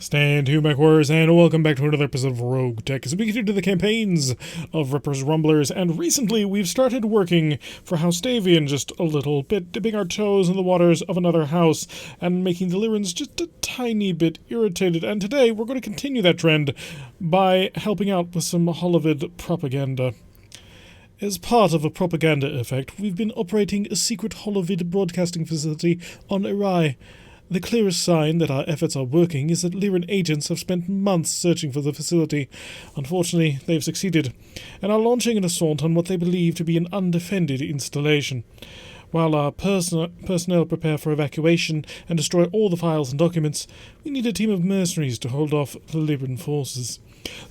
Stand to MechWarriors, and welcome back to another episode of RogueTech as we continue to the campaigns of Rippers, Rumblers, and recently we've started working for House Davian just a little bit, dipping our toes in the waters of another house and making the Lyrans just a tiny bit irritated, and today we're going to continue that trend by helping out with some Holovid propaganda. As part of a propaganda effect, we've been operating a secret Holovid broadcasting facility on Irai. The clearest sign that our efforts are working is that Lyran agents have spent months searching for the facility. Unfortunately, they've succeeded, and are launching an assault on what they believe to be an undefended installation. While our personnel prepare for evacuation and destroy all the files and documents, we need a team of mercenaries to hold off the Lyran forces.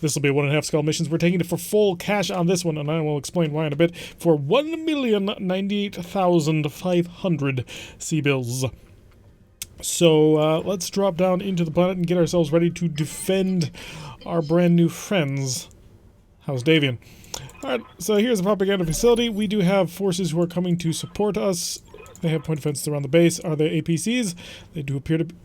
This will be 1.5 skull missions. We're taking it for full cash on this one, and I will explain why in a bit, for 1,098,500 C-bills. So let's drop down into the planet and get ourselves ready to defend our brand new friends, House Davian. Alright, so here's the propaganda facility. We do have forces who are coming to support us. They have point defenses around the base. Are they APCs? They do appear to be...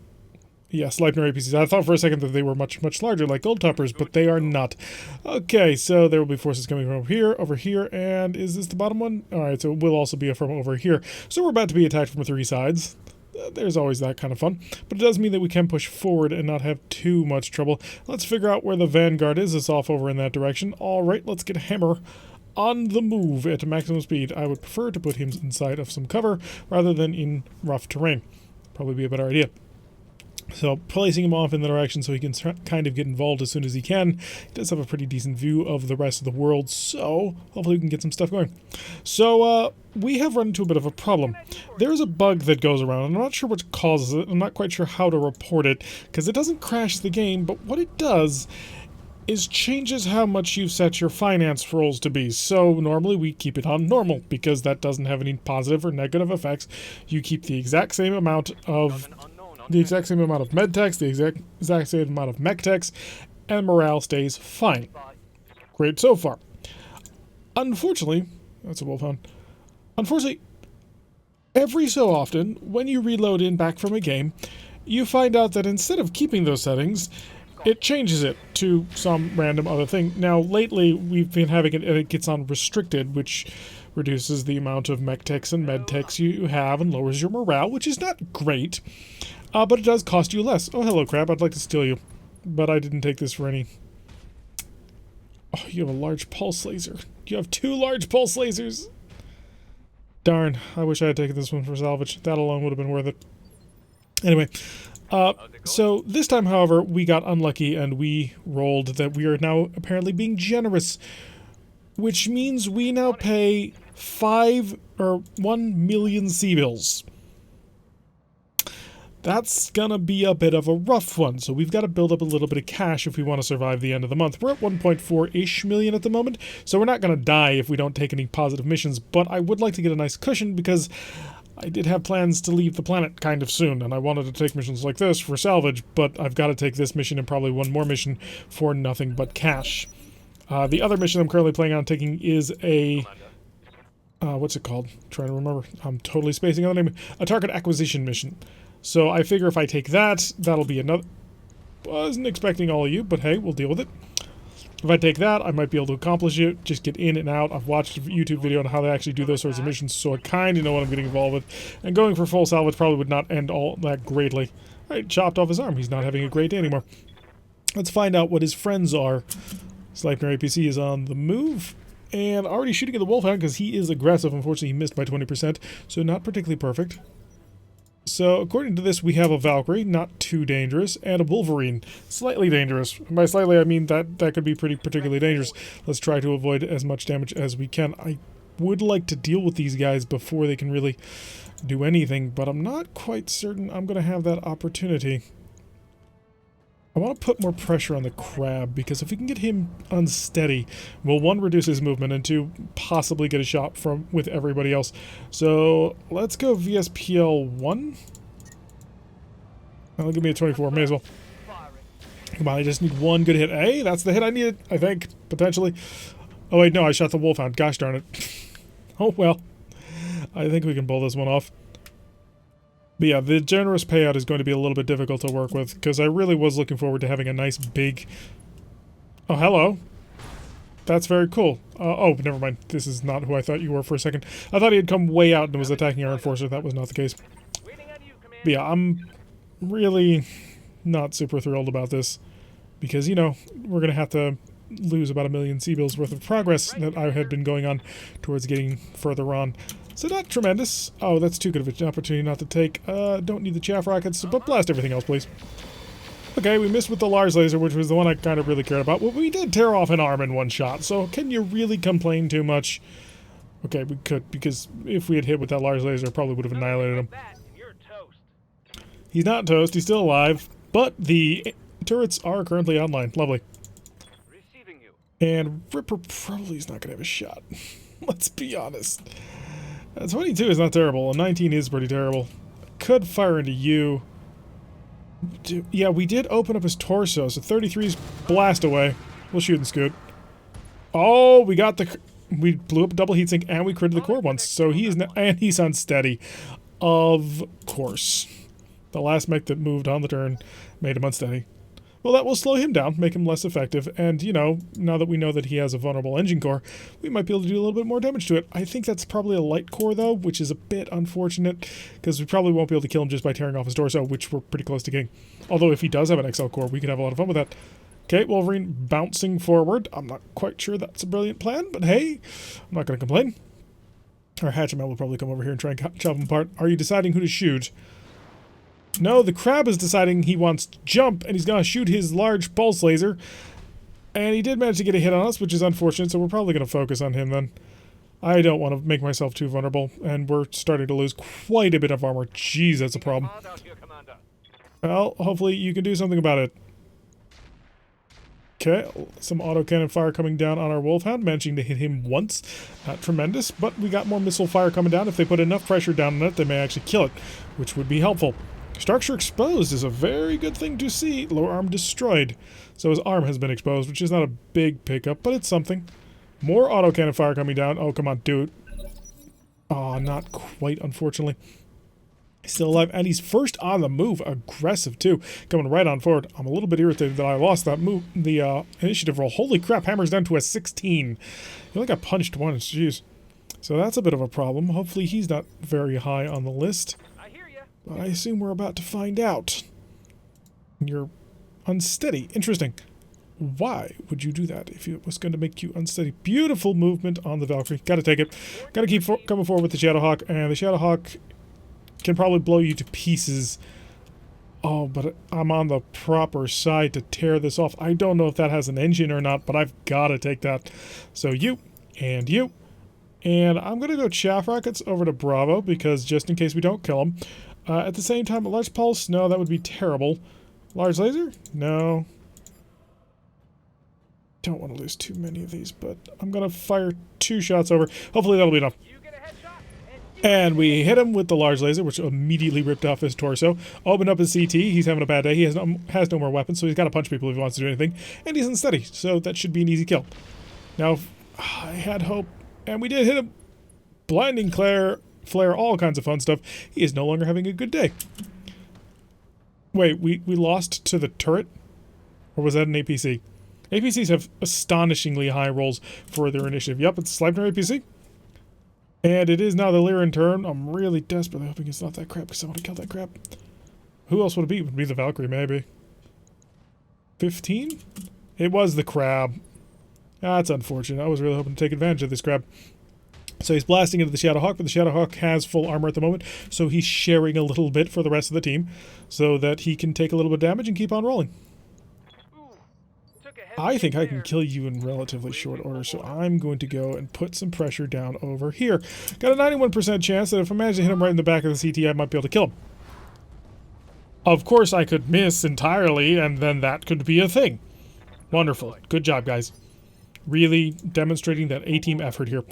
Yes, Leipner APCs. I thought for a second that they were much, much larger, like gold toppers, but they are not. Okay, so there will be forces coming from over here, and is this the bottom one? Alright, so it will also be from over here. So we're about to be attacked from 3 sides. There's always that kind of fun, but it does mean that we can push forward and not have too much trouble. Let's figure out where the vanguard is. It's off over in that direction. Alright, let's get Hammer on the move at maximum speed. I would prefer to put him inside of some cover rather than in rough terrain. Probably be a better idea. So, placing him off in the direction so he can kind of get involved as soon as he can. He does have a pretty decent view of the rest of the world, so hopefully we can get some stuff going. So, we have run into a bit of a problem. There's a bug that goes around, and I'm not sure what causes it. I'm not quite sure how to report it, because it doesn't crash the game, but what it does is changes how much you've set your finance rolls to be. So, normally we keep it on normal, because that doesn't have any positive or negative effects. You keep the exact same amount of... medtechs, the exact same amount of mech-techs, and morale stays fine. Great so far. Unfortunately, that's a wolfhound. Unfortunately, every so often, when you reload in back from a game, you find out that instead of keeping those settings, it changes it to some random other thing. Now, lately, we've been having it, and it gets on restricted, which reduces the amount of mech-techs and med-techs you have and lowers your morale, which is not great. But it does cost you less. Oh, hello, crab. I'd like to steal you. But I didn't take this for any... Oh, you have a large pulse laser. You have 2 large pulse lasers. Darn. I wish I had taken this one for salvage. That alone would have been worth it. Anyway. So this time, however, we got unlucky and we rolled that we are now apparently being generous. Which means we now pay 1 million C-bills. That's gonna be a bit of a rough one, so we've got to build up a little bit of cash if we want to survive the end of the month. We're at 1.4-ish million at the moment, so we're not gonna die if we don't take any positive missions, but I would like to get a nice cushion because I did have plans to leave the planet kind of soon, and I wanted to take missions like this for salvage, but I've got to take this mission and probably one more mission for nothing but cash. The other mission I'm currently planning on taking is a... what's it called? I'm trying to remember. I'm totally spacing on the name. A target acquisition mission. So I figure if I take that, that'll be another... Wasn't expecting all of you, but hey, we'll deal with it. If I take that, I might be able to accomplish it, just get in and out. I've watched a YouTube video on how they actually do those sorts of missions, so I kind of know what I'm getting involved with. And going for full salvage probably would not end all that greatly. Alright, chopped off his arm. He's not having a great day anymore. Let's find out what his friends are. Sleipner APC is on the move. And already shooting at the Wolfhound because he is aggressive. Unfortunately, he missed by 20%, so not particularly perfect. So, according to this, we have a Valkyrie, not too dangerous, and a Wolverine, slightly dangerous. By slightly, I mean that could be particularly dangerous. Let's try to avoid as much damage as we can. I would like to deal with these guys before they can really do anything, but I'm not quite certain I'm going to have that opportunity. I want to put more pressure on the crab, because if we can get him unsteady, we'll 1, reduce his movement, and 2, possibly get a shot with everybody else. So, let's go VSPL 1. That'll give me a 24, may as well. Come on, I just need 1 good hit. Hey, that's the hit I needed, I think, potentially. Oh wait, no, I shot the Wolfhound, gosh darn it. Oh well. I think we can pull this one off. But yeah, the generous payout is going to be a little bit difficult to work with, because I really was looking forward to having a nice big... Oh, hello. That's very cool. Oh, never mind. This is not who I thought you were for a second. I thought he had come way out and was attacking our enforcer. That was not the case. But yeah, I'm really not super thrilled about this, because, you know, we're going to have to lose about 1 million C-bills worth of progress that I had been going on towards getting further on. So not tremendous. Oh, that's too good of an opportunity not to take. Don't need the chaff rockets, but blast everything else, please. Okay, we missed with the large laser, which was the one I kind of really cared about. Well, we did tear off an arm in one shot, so can you really complain too much? Okay, we could, because if we had hit with that large laser, it probably would have annihilated him. He's not toast, he's still alive, but the turrets are currently online. Lovely. And Ripper probably is not going to have a shot. Let's be honest. 22 is not terrible, and 19 is pretty terrible. Could fire into you. Yeah, we did open up his torso, so 33's blast away. We'll shoot and scoot. Oh, we got the... We blew up a double heatsink, and we critted the core once, so he is... And he's unsteady. Of course. The last mech that moved on the turn made him unsteady. Well, that will slow him down, make him less effective, and, you know, now that we know that he has a vulnerable engine core, we might be able to do a little bit more damage to it. I think that's probably a light core, though, which is a bit unfortunate, because we probably won't be able to kill him just by tearing off his torso, which we're pretty close to getting. Although, if he does have an XL core, we could have a lot of fun with that. Okay, Wolverine bouncing forward. I'm not quite sure that's a brilliant plan, but hey, I'm not going to complain. Our Hatchetman will probably come over here and try and chop him apart. Are you deciding who to shoot? No, the crab is deciding he wants to jump, and he's going to shoot his large pulse laser. And he did manage to get a hit on us, which is unfortunate, so we're probably going to focus on him then. I don't want to make myself too vulnerable, and we're starting to lose quite a bit of armor. Jeez, that's a problem. Well, hopefully you can do something about it. Okay, some autocannon fire coming down on our Wolfhound, managing to hit him once. Not tremendous, but we got more missile fire coming down. If they put enough pressure down on it, they may actually kill it, which would be helpful. Structure exposed is a very good thing to see. Lower arm destroyed. So his arm has been exposed, which is not a big pickup, but it's something. More autocannon fire coming down. Oh, come on, dude. Oh, not quite, unfortunately. He's still alive, and he's first on the move. Aggressive, too. Coming right on forward. I'm a little bit irritated that I lost that move, the initiative roll. Holy crap, hammer's down to a 16. He only got punched once, jeez. So that's a bit of a problem. Hopefully he's not very high on the list. But I assume we're about to find out. You're unsteady. Interesting. Why would you do that if it was going to make you unsteady? Beautiful movement on the Valkyrie. Gotta take it. Gotta keep coming forward with the Shadowhawk, and the Shadowhawk can probably blow you to pieces. Oh, but I'm on the proper side to tear this off. I don't know if that has an engine or not, but I've gotta take that. So you, and you. And I'm gonna go chaff rockets over to Bravo, because just in case we don't kill him. At the same time, a large pulse? No, that would be terrible. Large laser? No. Don't want to lose too many of these, but I'm going to fire 2 shots over. Hopefully that'll be enough. And we hit him with the large laser, which immediately ripped off his torso. Opened up his CT. He's having a bad day. He has no more weapons, so he's got to punch people if he wants to do anything. And he's unsteady, so that should be an easy kill. Now, I had hope, and we did hit him. Blinding flare, all kinds of fun stuff. He is no longer having a good day. Wait, we lost to the turret? Or was that an APC? APCs have astonishingly high rolls for their initiative. Yep, it's Sleipnir APC. And it is now the Lyran turn. I'm really desperately hoping it's not that crap, because I want to kill that crap. Who else would it be? It would be the Valkyrie, maybe. 15? It was the crab. That's unfortunate. I was really hoping to take advantage of this crab. So he's blasting into the Shadowhawk, but the Shadowhawk has full armor at the moment, so he's sharing a little bit for the rest of the team, so that he can take a little bit of damage and keep on rolling. I think I can kill you in relatively short order, so I'm going to go and put some pressure down over here. Got a 91% chance that if I manage to hit him right in the back of the CT, I might be able to kill him. Of course, I could miss entirely, and then that could be a thing. Wonderful. Good job, guys. Really demonstrating that A-team effort here.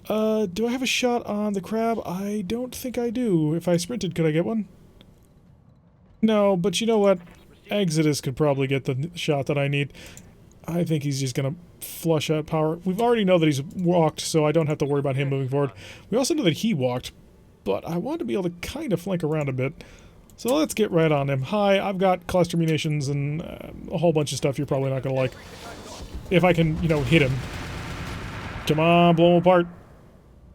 Do I have a shot on the crab? I don't think I do. If I sprinted, could I get one? No, but you know what? Exodus could probably get the shot that I need. I think he's just going to flush out power. We already know that he's walked, so I don't have to worry about him moving forward. We also know that he walked. but I want to be able to kind of flank around a bit. So let's get right on him. Hi, I've got cluster munitions and a whole bunch of stuff you're probably not going to like. If I can, you know, hit him. Come on, blow him apart.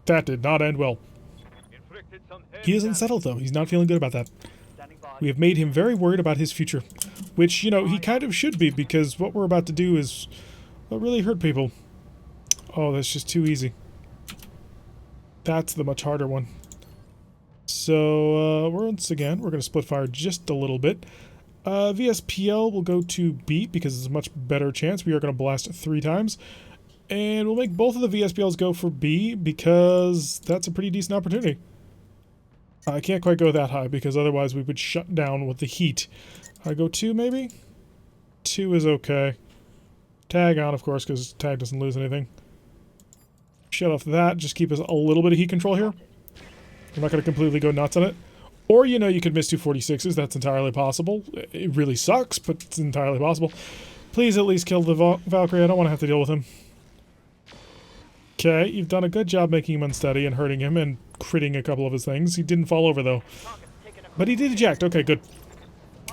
That did not end well. He is unsettled, though. He's not feeling good about that. We have made him very worried about his future. Which, you know, he kind of should be, because what we're about to do is what really hurt people. Oh, that's just too easy. That's the much harder one. So, once again, we're going to split fire just a little bit. VSPL will go to B, because it's a much better chance. We are going to blast 3 times. And we'll make both of the VSPLs go for B, because that's a pretty decent opportunity. I can't quite go that high, because otherwise we would shut down with the heat. I go 2, maybe? 2 is okay. Tag on, of course, because tag doesn't lose anything. Shut off that, just keep us a little bit of heat control here. I'm not going to completely go nuts on it. Or, you know, you could miss 2 46s, that's entirely possible. It really sucks, but it's entirely possible. Please at least kill the Valkyrie, I don't want to have to deal with him. Okay, you've done a good job making him unsteady and hurting him and critting a couple of his things. He didn't fall over, though. But he did eject. Okay, good.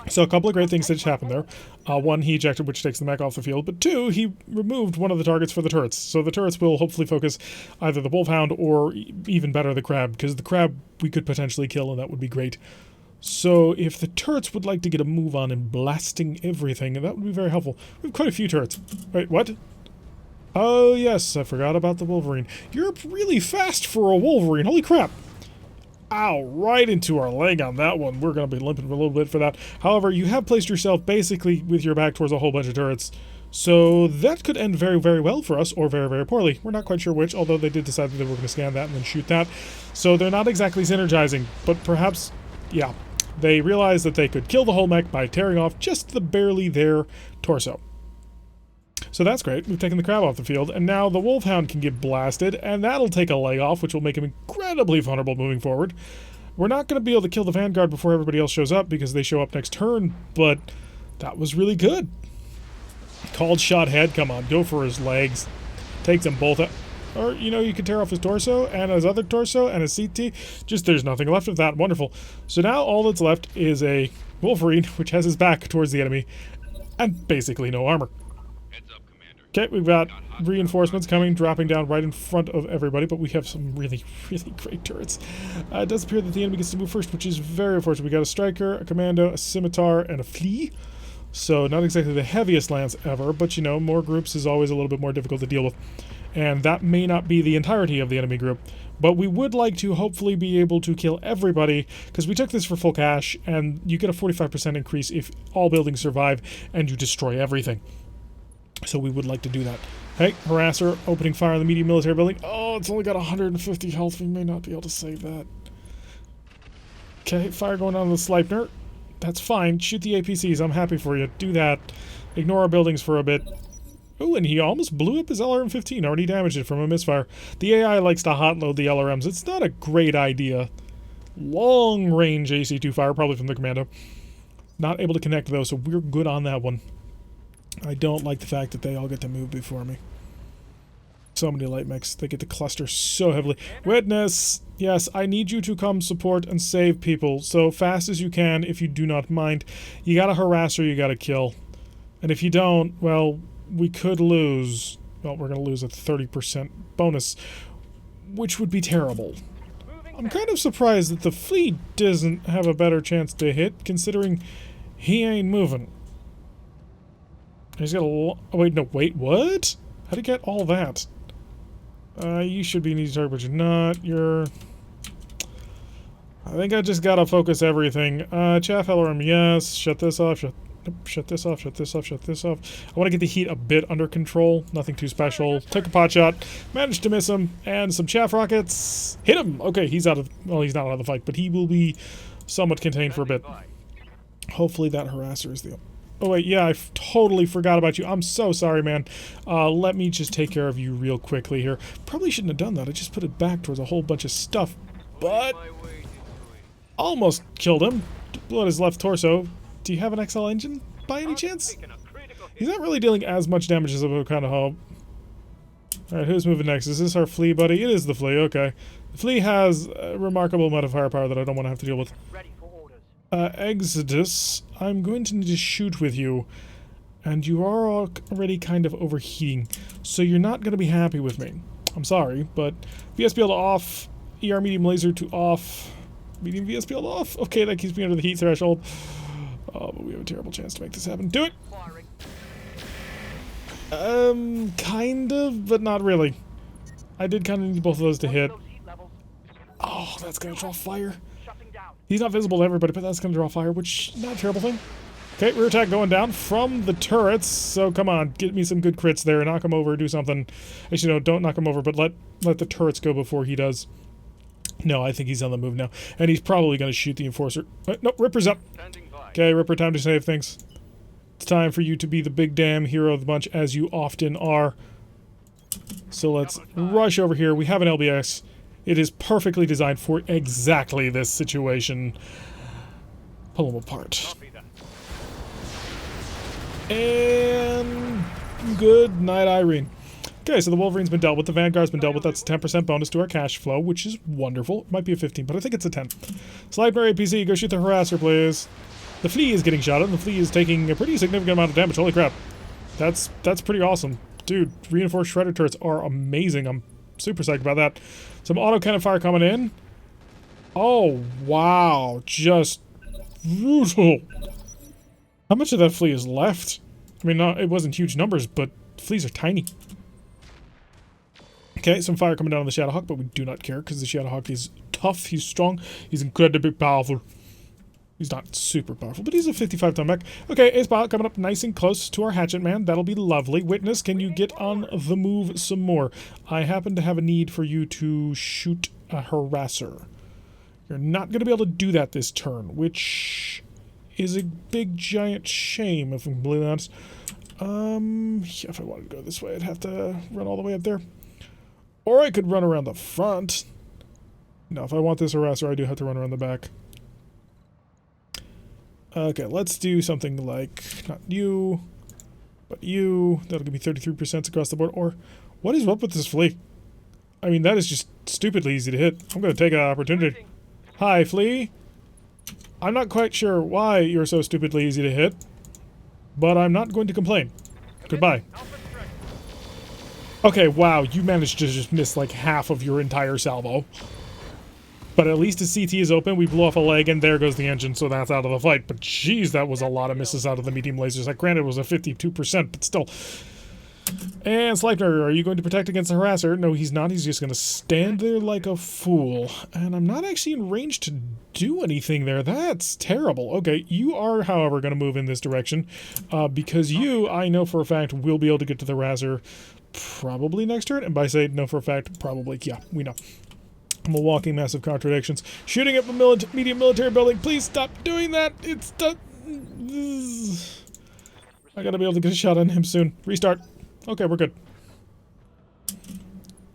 So a couple of great things that just happened there. 1, he ejected, which takes the mech off the field. But 2, he removed one of the targets for the turrets. So the turrets will hopefully focus either the Wolfhound or, even better, the Crab. Because the Crab we could potentially kill, and that would be great. So if the turrets would like to get a move on and blasting everything, that would be very helpful. We have quite a few turrets. Wait, what? Oh, yes, I forgot about the Wolverine. You're really fast for a Wolverine. Holy crap. Ow, right into our leg on that one. We're going to be limping for a little bit for that. However, you have placed yourself basically with your back towards a whole bunch of turrets. So that could end very, very well for us, or very, very poorly. We're not quite sure which, although they did decide that they were going to scan that and then shoot that. So they're not exactly synergizing, but perhaps, yeah, they realized that they could kill the whole mech by tearing off just the barely there torso. So that's great. We've taken the Crab off the field, and now the Wolfhound can get blasted, and that'll take a leg off, which will make him incredibly vulnerable moving forward. We're not going to be able to kill the Vanguard before everybody else shows up, because they show up next turn, but that was really good. Called shot head. Come on, go for his legs. Takes them both out. Or, you know, you can tear off his torso, and his other torso, and his CT. Just, there's nothing left of that. Wonderful. So now all that's left is a Wolverine, which has his back towards the enemy, and basically no armor. Okay, we've got reinforcements coming, dropping down right in front of everybody, but we have some really, really great turrets. It does appear that the enemy gets to move first, which is very unfortunate. We got a Striker, a Commando, a Scimitar, and a Flea. So not exactly the heaviest lance ever, but you know, more groups is always a little bit more difficult to deal with. And that may not be the entirety of the enemy group. But we would like to hopefully be able to kill everybody, because we took this for full cash, and you get a 45% increase if all buildings survive and you destroy everything. So we would like to do that. Hey, Harasser, opening fire on the medium military building. Oh, it's only got 150 health. We may not be able to save that. Okay, fire going on the Sleipner. That's fine. Shoot the APCs. I'm happy for you. Do that. Ignore our buildings for a bit. Oh, and he almost blew up his LRM-15. Already damaged it from a misfire. The AI likes to hotload the LRMs. It's not a great idea. Long-range AC-2 fire, probably from the Commando. Not able to connect, though, so we're good on that one. I don't like the fact that they all get to move before me. So many light mechs. They get to cluster so heavily. Witness! Yes, I need you to come support and save people so fast as you can, if you do not mind. You gotta harass her, you gotta kill. And if you don't, well, we could lose. Well, we're gonna lose a 30% bonus, which would be terrible. I'm kind of surprised that the fleet doesn't have a better chance to hit, considering he ain't moving. He's got a oh, wait, no, wait, what? How'd he get all that? You should be an easy target, but you're not. You're... I think I just gotta focus everything. Chaff LRM, yes. Shut this off, shut this off, shut this off, shut this off. I want to get the heat a bit under control. Nothing too special. Took a pot shot. Managed to miss him. And some chaff rockets. Hit him! Okay, he's out of... Well, he's not out of the fight, but he will be somewhat contained for a bit. Hopefully that harasser is the... Oh wait, yeah, I totally forgot about you. I'm so sorry, man. Let me just take care of you real quickly here. Probably shouldn't have done that. I just put it back towards a whole bunch of stuff. But... almost killed him. Blew out his left torso. Do you have an XL engine, by any chance? He's not really dealing as much damage as I would kind of hope. Alright, who's moving next? Is this our flea buddy? It is the flea, okay. The flea has a remarkable amount of firepower that I don't want to have to deal with. Ready for orders. Exodus, I'm going to need to shoot with you. And you are already kind of overheating. So you're not going to be happy with me. I'm sorry, but VSPL to off. ER medium laser to off. Medium VSPL to off. Okay, that keeps me under the heat threshold. Oh, but we have a terrible chance to make this happen. Do it! Kind of, but not really. I did kind of need both of those to hit. Oh, that's going to draw fire. He's not visible to everybody, but that's going to draw fire, which not a terrible thing. Okay, rear attack going down from the turrets. So come on, get me some good crits there. Knock him over, do something. Actually, no, don't knock him over, but let the turrets go before he does. No, I think he's on the move now. And he's probably going to shoot the Enforcer. No, Ripper's up. Okay, Ripper, time to save things. It's time for you to be the big damn hero of the bunch, as you often are. So let's rush over here. We have an LBX. It is perfectly designed for exactly this situation. Pull them apart. And good night, Irene. Okay, so the Wolverine's been dealt with. The Vanguard's been dealt with. That's a 10% bonus to our cash flow, which is wonderful. It might be a 15, but I think it's a 10. Sleipner APC, go shoot the Harasser, please. The Flea is getting shot at, and the Flea is taking a pretty significant amount of damage. Holy crap. That's pretty awesome. Dude, reinforced shredder turrets are amazing. I'm super psyched about that. Some auto cannon fire coming in. Oh, wow. Just brutal. How much of that flea is left? I mean, it wasn't huge numbers, but fleas are tiny. Okay, some fire coming down on the Shadowhawk, but we do not care because the Shadowhawk is tough, he's strong, he's incredibly powerful. He's not super powerful, but he's a 55-ton mech. Okay, Ace Pilot coming up nice and close to our Hatchet Man. That'll be lovely. Witness, can you get on the move some more? I happen to have a need for you to shoot a Harasser. You're not going to be able to do that this turn, which is a big giant shame, if I'm completely honest. Yeah, if I wanted to go this way, I'd have to run all the way up there. Or I could run around the front. No, if I want this Harasser, I do have to run around the back. Okay, let's do something like, not you, but you. That'll give me 33% across the board. Or, what is up with this flea? I mean, that is just stupidly easy to hit. I'm going to take an opportunity. Hi, flea. I'm not quite sure why you're so stupidly easy to hit, but I'm not going to complain. Goodbye. Okay, wow, you managed to just miss like half of your entire salvo. But at least his CT is open, we blew off a leg, and there goes the engine, so that's out of the fight. But jeez, that was a lot of misses out of the medium lasers. Like, granted, it was a 52%, but still. And Sleipner, are you going to protect against the Harasser? No, he's not. He's just going to stand there like a fool. And I'm not actually in range to do anything there. That's terrible. Okay, you are, however, going to move in this direction. Because you, I know for a fact, will be able to get to the Harasser probably next turn. And by saying know for a fact, probably, yeah, we know. I'm a walking mess of contradictions. Shooting up a medium military building. Please stop doing that. It's I gotta be able to get a shot on him soon. Restart. Okay, we're good.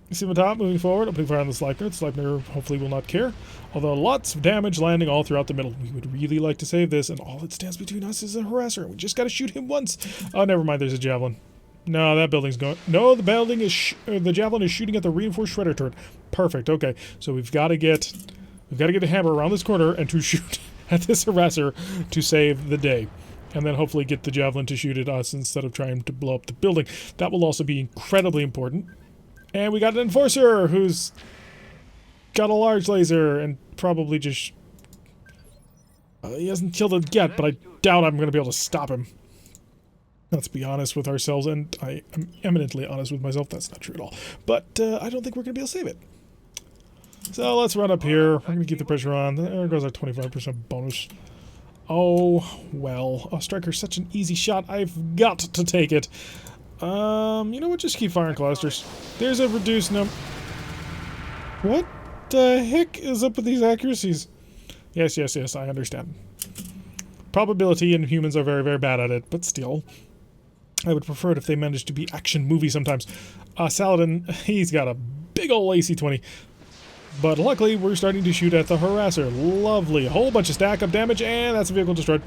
You see my top moving forward. Opening fire on the Sleipner. The Sleipner hopefully will not care. Although lots of damage landing all throughout the middle. We would really like to save this, and all that stands between us is a Harasser. We just gotta shoot him once. Oh, never mind. There's a Javelin. No, that building's going. No, the building is. The Javelin is shooting at the reinforced shredder turret. Perfect. Okay, so we've got to get a hammer around this corner and to shoot at this Harasser to save the day, and then hopefully get the Javelin to shoot at us instead of trying to blow up the building. That will also be incredibly important. And we got an Enforcer who's got a large laser and probably just. He hasn't killed it yet, but I doubt I'm going to be able to stop him. Let's be honest with ourselves, and I am eminently honest with myself. That's not true at all. But I don't think we're going to be able to save it. So let's run up here. We're going to keep the pressure on. There goes our 25% bonus. Oh, well. Oh, Striker's such an easy shot. I've got to take it. You know what? Just keep firing clusters. There's a reduced number. What the heck is up with these accuracies? Yes, yes, yes, I understand. Probability and humans are very, very bad at it, but still. I would prefer it if they managed to be action movie sometimes. Saladin, he's got a big ol' AC-20. But luckily, we're starting to shoot at the Harasser. Lovely. A whole bunch of stack-up damage, and that's a vehicle destroyed.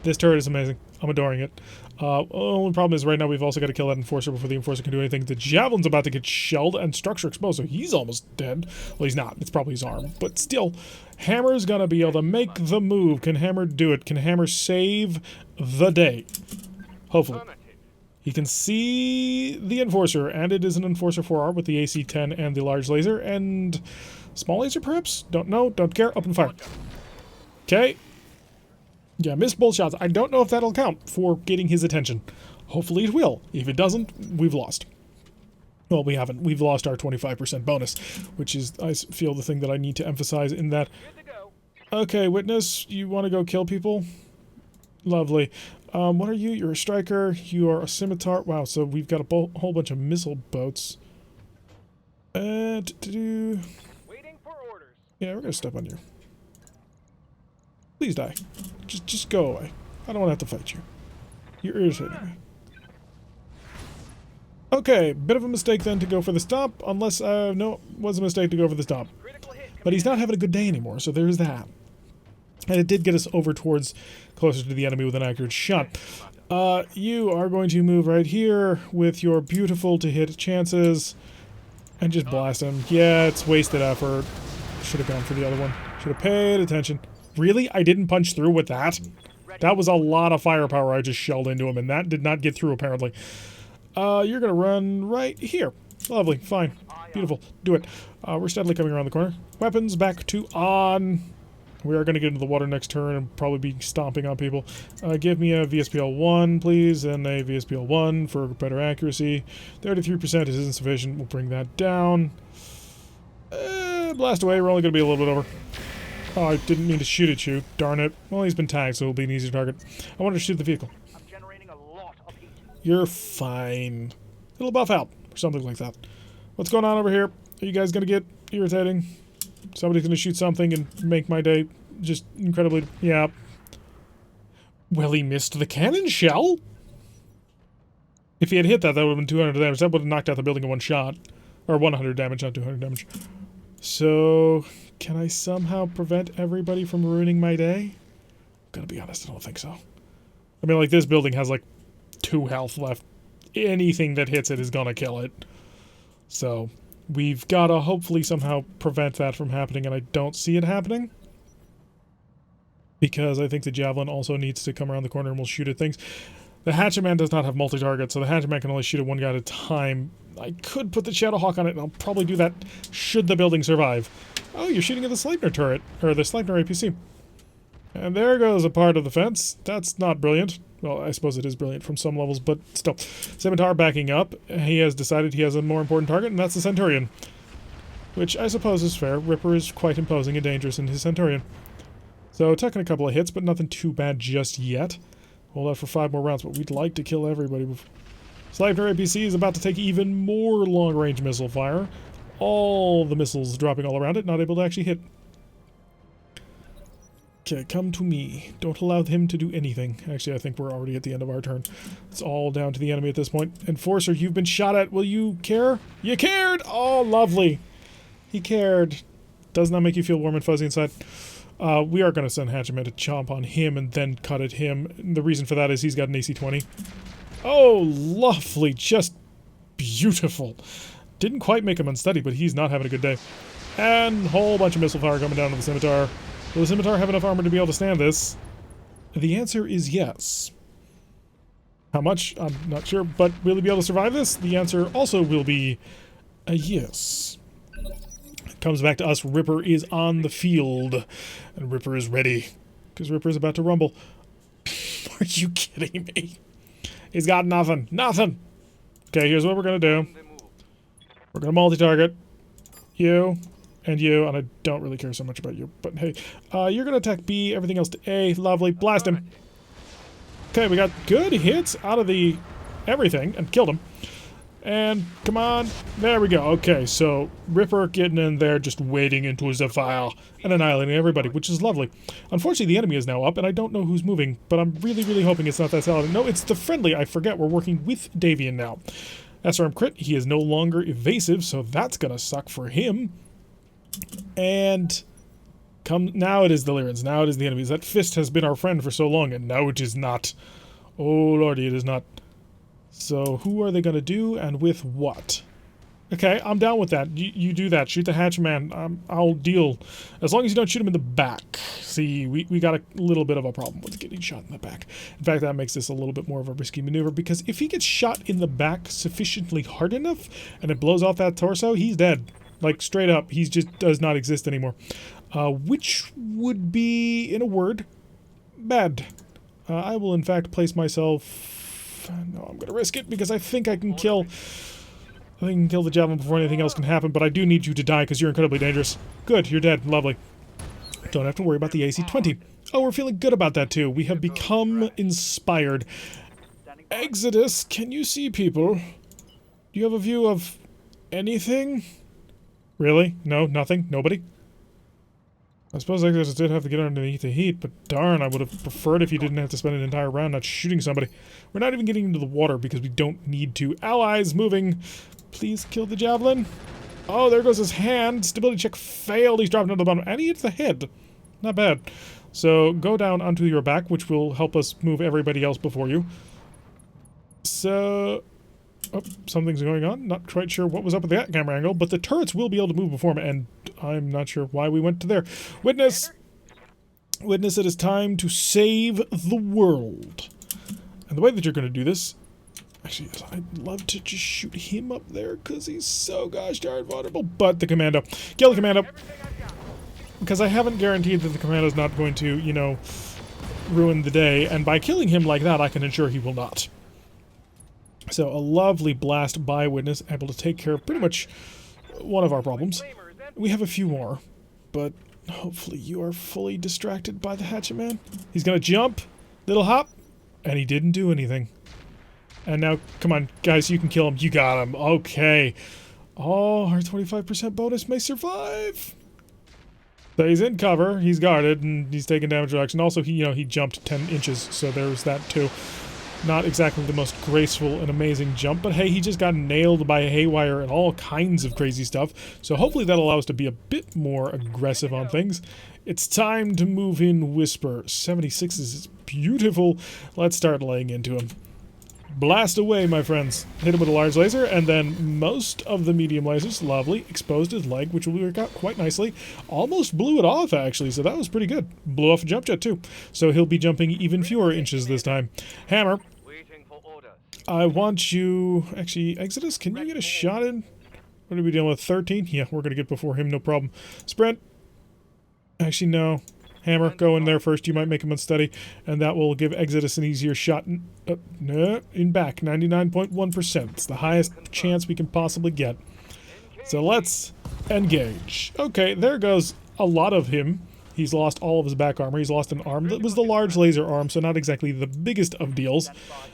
This turret is amazing. I'm adoring it. Only problem is right now we've also got to kill that Enforcer before the Enforcer can do anything. The Javelin's about to get shelled and structure exposed, so he's almost dead. Well, he's not. It's probably his arm. But still, Hammer's gonna be able to make the move. Can Hammer do it? Can Hammer save the day? Hopefully. He can see the Enforcer, and it is an Enforcer 4R with the AC-10 and the large laser, and small laser perhaps? Don't know, don't care. Open fire. Okay. Yeah, missed both shots. I don't know if that'll count for getting his attention. Hopefully it will. If it doesn't, we've lost. Well, we haven't. We've lost our 25% bonus, which is, I feel, the thing that I need to emphasize in that. Okay, Witness, you want to go kill people? Lovely. What are you? You're a striker. You are a scimitar. Wow, so we've got a whole bunch of missile boats. Waiting for orders. Yeah, we're gonna step on you. Please die. Just go away. I don't want to have to fight you. You're irritating me. Okay, bit of a mistake then to go for the stop, unless, no, it was a mistake to go for the stop. But he's not having a good day anymore, so there's that. And it did get us over towards closer to the enemy with an accurate shot. You are going to move right here with your beautiful to hit chances and just blast him. Yeah, it's wasted effort. Should have gone for the other one. Should have paid attention. Really? I didn't punch through with that? That was a lot of firepower I just shelled into him, and that did not get through, apparently. You're gonna run right here. Lovely. Fine. Beautiful. Do it. We're steadily coming around the corner. Weapons back to on. We are going to get into the water next turn and probably be stomping on people. Give me a VSPL-1, please, and a VSPL-1 for better accuracy. 33% is insufficient. We'll bring that down. Blast away. We're only going to be a little bit over. Oh, I didn't mean to shoot at you. Darn it. Well, he's been tagged, so it'll be an easier target. I wanted to shoot the vehicle. I'm generating a lot of heat. You're fine. It'll buff out, or something like that. What's going on over here? Are you guys going to get irritating? Somebody's going to shoot something and make my day just incredibly... Yeah. Well, he missed the cannon shell. If he had hit that, that would have been 200 damage. That would have knocked out the building in one shot. Or 100 damage, not 200 damage. So, can I somehow prevent everybody from ruining my day? I'm gonna be honest, I don't think so. I mean, like, this building has, like, 2 health left. Anything that hits it is gonna kill it. So... we've got to hopefully somehow prevent that from happening, and I don't see it happening. Because I think the Javelin also needs to come around the corner and we'll shoot at things. The Hatchet Man does not have multi-target, so the Hatchet Man can only shoot at one guy at a time. I could put the Shadowhawk on it, and I'll probably do that should the building survive. Oh, you're shooting at the Sleipnir turret, or the Sleipnir APC. And there goes a part of the fence. That's not brilliant. Well, I suppose it is brilliant from some levels, but still. Scimitar backing up. He has decided he has a more important target, and that's the Centurion. Which I suppose is fair. Ripper is quite imposing and dangerous in his Centurion. So, taking a couple of hits, but nothing too bad just yet. Hold out for 5 more rounds, but we'd like to kill everybody before. Sleipnir APC is about to take even more long-range missile fire. All the missiles dropping all around it, not able to actually hit. Okay, come to me. Don't allow him to do anything. Actually, I think we're already at the end of our turn. It's all down to the enemy at this point. Enforcer, you've been shot at. Will you care? You cared! Oh, lovely. He cared. Does not make you feel warm and fuzzy inside. We are going to send Hatchetman to chomp on him and then cut at him. The reason for that is he's got an AC-20. Oh, lovely. Just beautiful. Didn't quite make him unsteady, but he's not having a good day. And a whole bunch of missile fire coming down to the Scimitar. Will the Scimitar have enough armor to be able to stand this? The answer is yes. How much? I'm not sure, but will he be able to survive this? The answer also will be a yes. It comes back to us. Ripper is on the field, and Ripper is ready, because Ripper is about to rumble. Are you kidding me? He's got nothing. Nothing! Okay, here's what we're going to do. We're going to multi-target you. And you, and I don't really care so much about you, but hey. You're gonna attack B, everything else to A. Lovely. Blast him. Okay, we got good hits out of the everything, and killed him. And, come on. There we go. Okay, so Ripper getting in there, just wading into his defile, and annihilating everybody, which is lovely. Unfortunately, the enemy is now up, and I don't know who's moving, but I'm really, really hoping it's not that Saladin. No, it's the friendly. I forget we're working with Davian now. SRM crit. He is no longer evasive, so that's gonna suck for him. And now it is the Lyrans, now it is the enemies. That fist has been our friend for so long, and now it is not. Oh lordy, it is not. So who are they going to do and with what? Okay, I'm down with that. You do that. Shoot the hatchman. I'll deal. As long as you don't shoot him in the back. See, we got a little bit of a problem with getting shot in the back. In fact, that makes this a little bit more of a risky maneuver, because if he gets shot in the back sufficiently hard enough and it blows off that torso, he's dead. Like, straight up. He just does not exist anymore. Which would be, in a word, bad. I will, in fact, place myself... No, I'm going to risk it because I think I can kill... I think I can kill the javelin before anything else can happen, but I do need you to die because you're incredibly dangerous. Good, you're dead. Lovely. Don't have to worry about the AC-20. Oh, we're feeling good about that too. We have become inspired. Exodus, can you see people? Do you have a view of anything? Really? No, nothing? Nobody? I suppose Exodus did have to get underneath the heat, but darn, I would have preferred if you didn't have to spend an entire round not shooting somebody. We're not even getting into the water because we don't need to. Allies moving. Please kill the javelin. Oh, there goes his hand. Stability check failed. He's dropping to the bottom. And he hits the head. Not bad. So go down onto your back, which will help us move everybody else before you. So... Oh, something's going on. Not quite sure what was up with that camera angle, but the turrets will be able to move before me, and I'm not sure why we went to there. Witness! Witness, it is time to save the world. And the way that you're going to do this... Actually, I'd love to just shoot him up there, because he's so gosh darn vulnerable. But the commando. Kill the commando! Because I haven't guaranteed that the commando's not going to, you know, ruin the day, and by killing him like that, I can ensure he will not. So, a lovely blast by Witness, able to take care of pretty much one of our problems. We have a few more, but hopefully you are fully distracted by the hatchet man. He's gonna jump, little hop, and he didn't do anything. And now, come on, guys, you can kill him. You got him. Okay. Oh, our 25% bonus may survive. So he's in cover, he's guarded, and he's taking damage reduction. Also, he jumped 10 inches, so there's that too. Not exactly the most graceful and amazing jump, but hey, he just got nailed by a haywire and all kinds of crazy stuff. So hopefully that'll allow us to be a bit more aggressive on things. It's time to move in Whisper. 76 is beautiful. Let's start laying into him. Blast away, my friends. Hit him with a large laser, and then most of the medium lasers, lovely, exposed his leg, which will work out quite nicely. Almost blew it off, actually, so that was pretty good. Blew off a jump jet, too. So he'll be jumping even fewer inches this time. Hammer. I want you... Actually, Exodus, can you get a shot in? What are we dealing with? 13? Yeah, we're going to get before him, no problem. Sprint. Actually, no. Hammer, go in there first. You might make him unsteady, and that will give Exodus an easier shot. No, in back, 99.1%. It's the highest chance we can possibly get. So let's engage. Okay, there goes a lot of him. He's lost all of his back armor. He's lost an arm. That was the large laser arm, so not exactly the biggest of deals.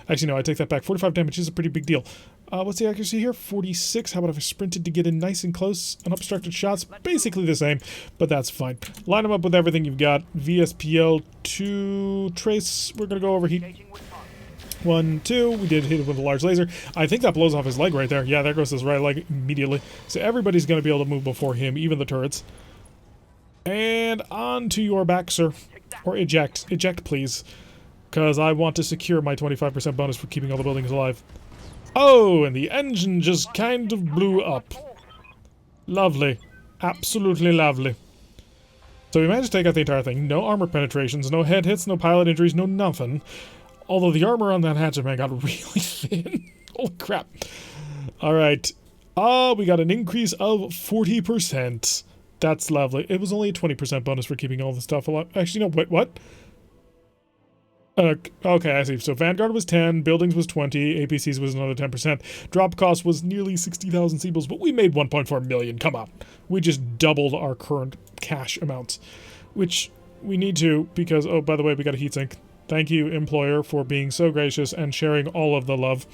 Actually, no, I take that back. 45 damage is a pretty big deal. What's the accuracy here? 46. How about if I sprinted to get in nice and close? Unobstructed shots, basically the same, but that's fine. Line them up with everything you've got. VSPL to trace. We're going to go overheat. 1, 2. We did hit it with a large laser. I think that blows off his leg right there. Yeah, there goes his right leg immediately. So everybody's going to be able to move before him, even the turrets. And on to your back, sir. Or eject. Eject, please. Because I want to secure my 25% bonus for keeping all the buildings alive. Oh, and the engine just kind of blew up. Lovely. Absolutely lovely. So we managed to take out the entire thing. No armor penetrations, no head hits, no pilot injuries, no nothing. Although the armor on that hatchet man got really thin. Holy crap. Alright. We got an increase of 40%. That's lovely. It was only a 20% bonus for keeping all the stuff alive. Actually, no, wait, what? Okay, I see. So Vanguard was 10, Buildings was 20, APCs was another 10%. Drop cost was nearly 60,000 Seabills, but we made 1.4 million. Come on. We just doubled our current cash amounts, which we need to because, oh, by the way, we got a heatsink. Thank you, employer, for being so gracious and sharing all of the love.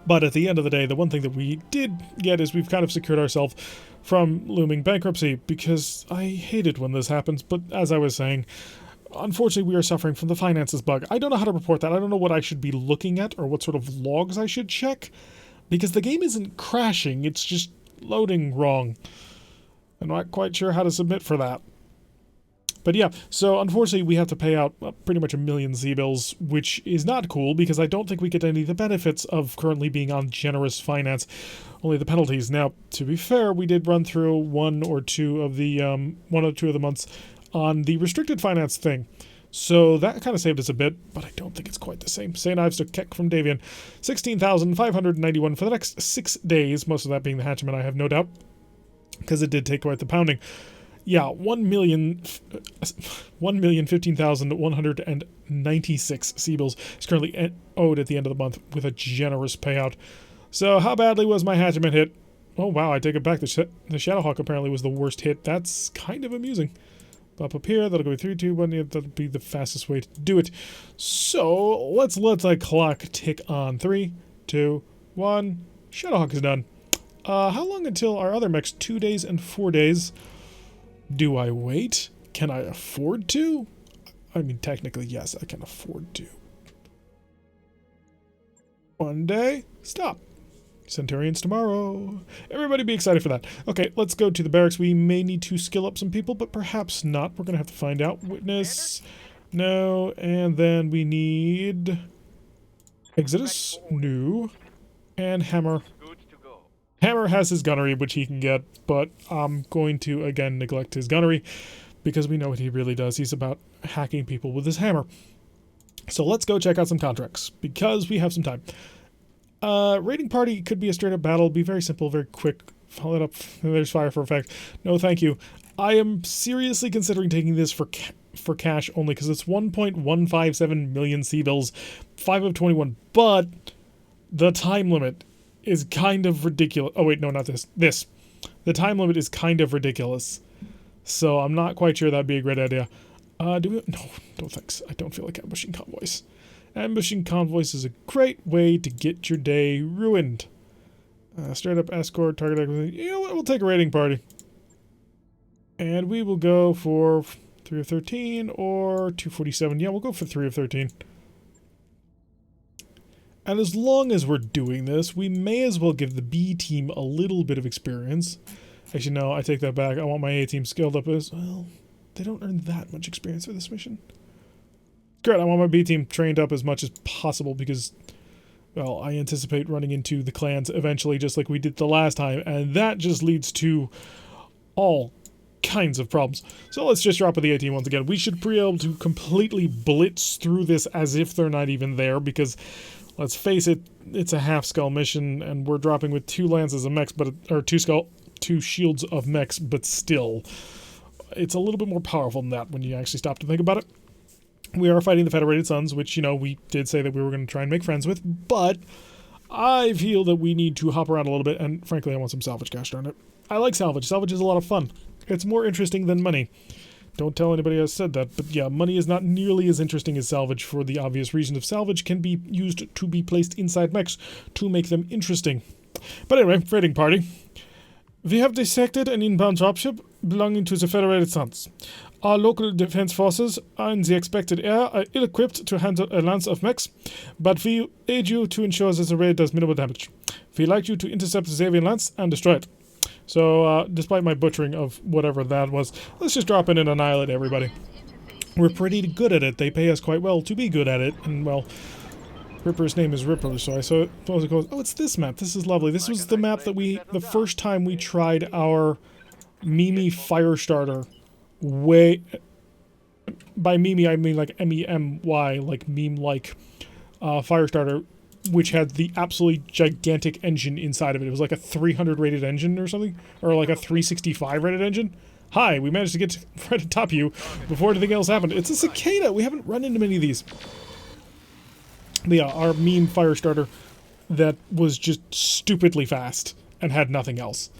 But at the end of the day, the one thing that we did get is we've kind of secured ourselves from looming bankruptcy, because I hate it when this happens, but as I was saying, unfortunately we are suffering from the finances bug. I don't know how to report that. I don't know what I should be looking at or what sort of logs I should check, because the game isn't crashing, it's just loading wrong. I'm not quite sure how to submit for that. But yeah, so unfortunately we have to pay out pretty much 1 million Z-bills, which is not cool because I don't think we get any of the benefits of currently being on generous finance, only the penalties. Now, to be fair, we did run through one or two of the months on the restricted finance thing. So that kind of saved us a bit, but I don't think it's quite the same. St. Ives to Keck from Davian, 16,591 for the next 6 days, most of that being the hatchment, I have no doubt, because it did take quite the pounding. Yeah, 1,015,196 C-bills is currently owed at the end of the month with a generous payout. So how badly was my hatchment hit? Oh wow, I take it back. The Shadowhawk apparently was the worst hit. That's kind of amusing. Up here, that'll go 3, 2, 1. That'll be the fastest way to do it. So let's let the clock tick on. 3, 2, 1. Shadowhawk is done. How long until our other mechs? 2 days and 4 days. Do I wait? Can I afford to? I mean, technically, yes, I can afford to. 1 day. Stop. Centurions tomorrow. Everybody be excited for that. Okay, let's go to the barracks. We may need to skill up some people, but perhaps not. We're going to have to find out. Witness. No. And then we need Exodus. No. And Hammer. Hammer has his gunnery, which he can get, but I'm going to, again, neglect his gunnery because we know what he really does. He's about hacking people with his hammer. So let's go check out some contracts because we have some time. Raiding party could be a straight up battle, be very simple, very quick. Follow it up. There's fire for effect. No, thank you. I am seriously considering taking this for cash only because it's 1.157 million C-bills, 5 of 21, but the time limit is kind of ridiculous. Oh wait, no, not this. This. The time limit is kind of ridiculous. So I'm not quite sure that'd be a great idea. Do we? No, no thanks. I don't feel like ambushing convoys. Ambushing convoys is a great way to get your day ruined. Straight up escort, target acquisition. You know what? We'll take a raiding party. And we will go for 3 of 13 or 247. Yeah, we'll go for 3 of 13. And as long as we're doing this, we may as well give the B team a little bit of experience. Actually, no, I take that back. I want my A team skilled up as well. They don't earn that much experience for this mission. Great, I want my B team trained up as much as possible because, well, I anticipate running into the clans eventually just like we did the last time, and that just leads to all kinds of problems. So let's just drop with the A team once again. We should be able to completely blitz through this as if they're not even there because, let's face it, it's a half-skull mission, and we're dropping with 2 lances of mechs, but or 2 shields of mechs, but still, it's a little bit more powerful than that when you actually stop to think about it. We are fighting the Federated Sons, which, you know, we did say that we were going to try and make friends with, but I feel that we need to hop around a little bit, and frankly, I want some salvage, gosh darn it. I like salvage. Salvage is a lot of fun. It's more interesting than money. Don't tell anybody I said that, but yeah, money is not nearly as interesting as salvage for the obvious reason of salvage can be used to be placed inside mechs to make them interesting. But anyway, raiding party. We have dissected an inbound dropship belonging to the Federated Sons. Our local defense forces in the expected area are ill-equipped to handle a lance of mechs, but we aid you to ensure that the raid does minimal damage. We'd like you to intercept the Xavier lance and destroy it. So, despite my butchering of whatever that was, let's just drop in and annihilate everybody. We're pretty good at it. They pay us quite well to be good at it, and well, Ripper's name is Ripper, so I suppose it goes, oh, it's this map. This is lovely. This was the map that the first time we tried our Mimi Firestarter. By Mimi, I mean like M-E-M-Y, like meme-like Firestarter, which had the absolutely gigantic engine inside of it. It was like a 300 rated engine or something, or like a 365 rated engine. Hi, we managed to get right atop you before anything else happened. It's a cicada. We haven't run into many of these. But yeah, our meme Firestarter that was just stupidly fast and had nothing else.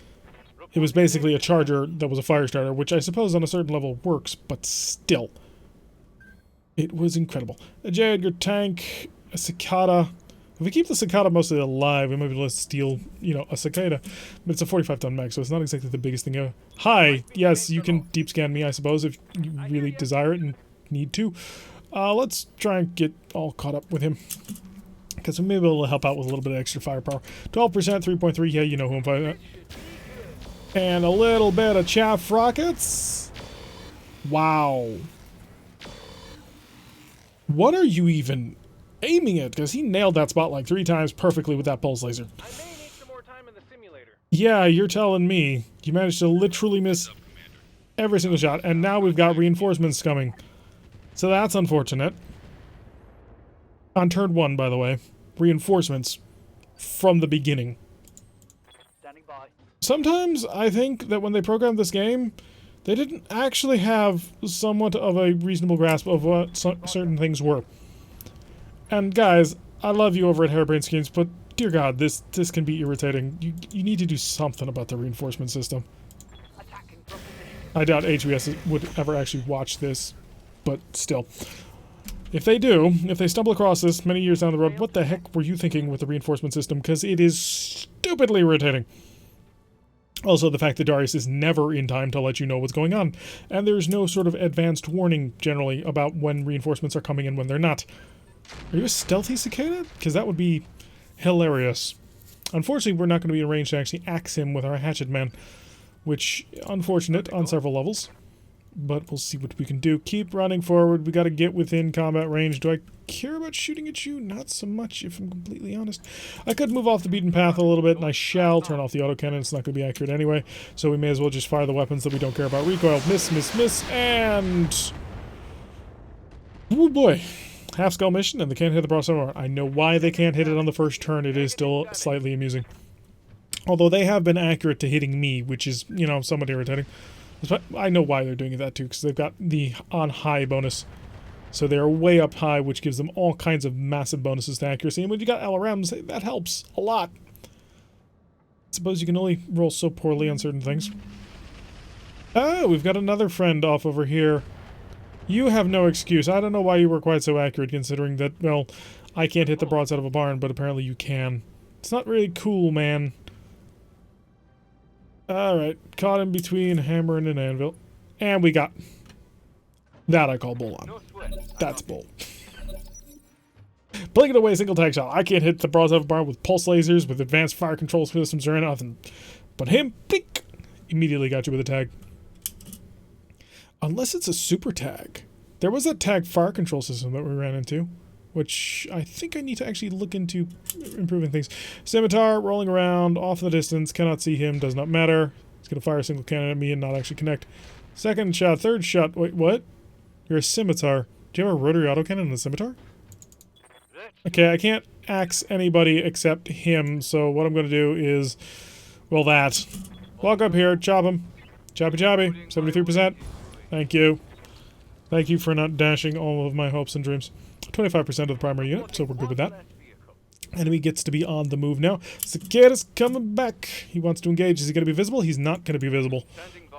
It was basically a charger that was a Firestarter, which I suppose on a certain level works, but still. It was incredible. A J. Edgar tank, a cicada. If we keep the cicada mostly alive, we might be able to steal, you know, a cicada. But it's a 45-ton mech, so it's not exactly the biggest thing ever. Hi! Yes, you can deep scan me, I suppose, if you really desire it and need to. Let's try and get all caught up with him. Because we may be able to help out with a little bit of extra firepower. 12%, 3.3, yeah, you know who I'm fighting at. And a little bit of chaff rockets. Wow. What are you even aiming at? Because he nailed that spot like 3 times perfectly with that pulse laser. I may need some more time in the simulator. Yeah, you're telling me. You managed to literally miss every single shot, and now we've got reinforcements coming. So that's unfortunate. On turn 1, by the way. Reinforcements from the beginning. Standing by. Sometimes I think that when they programmed this game, they didn't actually have somewhat of a reasonable grasp of what certain things were. And guys, I love you over at Hairbrain Schemes, but dear God, this can be irritating. You need to do something about the reinforcement system. Attacking from position. I doubt HBS would ever actually watch this, but still. If they do, if they stumble across this many years down the road, what the heck were you thinking with the reinforcement system? Because it is stupidly irritating. Also, the fact that Darius is never in time to let you know what's going on, and there's no sort of advanced warning, generally, about when reinforcements are coming and when they're not. Are you a stealthy cicada? Because that would be hilarious. Unfortunately, we're not going to be in range to actually axe him with our hatchet man, which, unfortunate on several levels. But we'll see what we can do. Keep running forward. We got to get within combat range. Do I care about shooting at you? Not so much, if I'm completely honest. I could move off the beaten path a little bit, and I shall turn off the autocannon. It's not going to be accurate anyway, so we may as well just fire the weapons that we don't care about. Recoil, miss, miss, miss, and... oh boy. Half-skull mission, and they can't hit the broadside armor. I know why they can't hit it on the first turn. It is still slightly amusing. Although they have been accurate to hitting me, which is, you know, somewhat irritating. I know why they're doing that too, because they've got the on-high bonus. So they're way up high, which gives them all kinds of massive bonuses to accuracy. And when you got LRMs, that helps a lot. I suppose you can only roll so poorly on certain things. Oh, we've got another friend off over here. You have no excuse. I don't know why you were quite so accurate, considering that, well, I can't hit the broadside of a barn, but apparently you can. It's not really cool, man. Alright, caught in between hammer and an anvil. And we got... that I call bull on. That's bull. Blink it away, single tag shot. I can't hit the broadside of a barn with pulse lasers, with advanced fire control systems or nothing. But him, blink, immediately got you with a tag. Unless it's a super tag. There was that tag fire control system that we ran into, which I think I need to actually look into improving things. Scimitar, rolling around, off in the distance, cannot see him, does not matter. He's going to fire a single cannon at me and not actually connect. Second shot, third shot, wait, what? You're a scimitar. Do you have a rotary autocannon and a scimitar? Okay, I can't axe anybody except him, so what I'm going to do is, well, that. Walk up here, chop him. Choppy choppy, 73%. Thank you. Thank you for not dashing all of my hopes and dreams. 25% of the primary unit, so we're good with that. Enemy gets to be on the move now. Cicada's coming back. He wants to engage. Is he going to be visible? He's not going to be visible.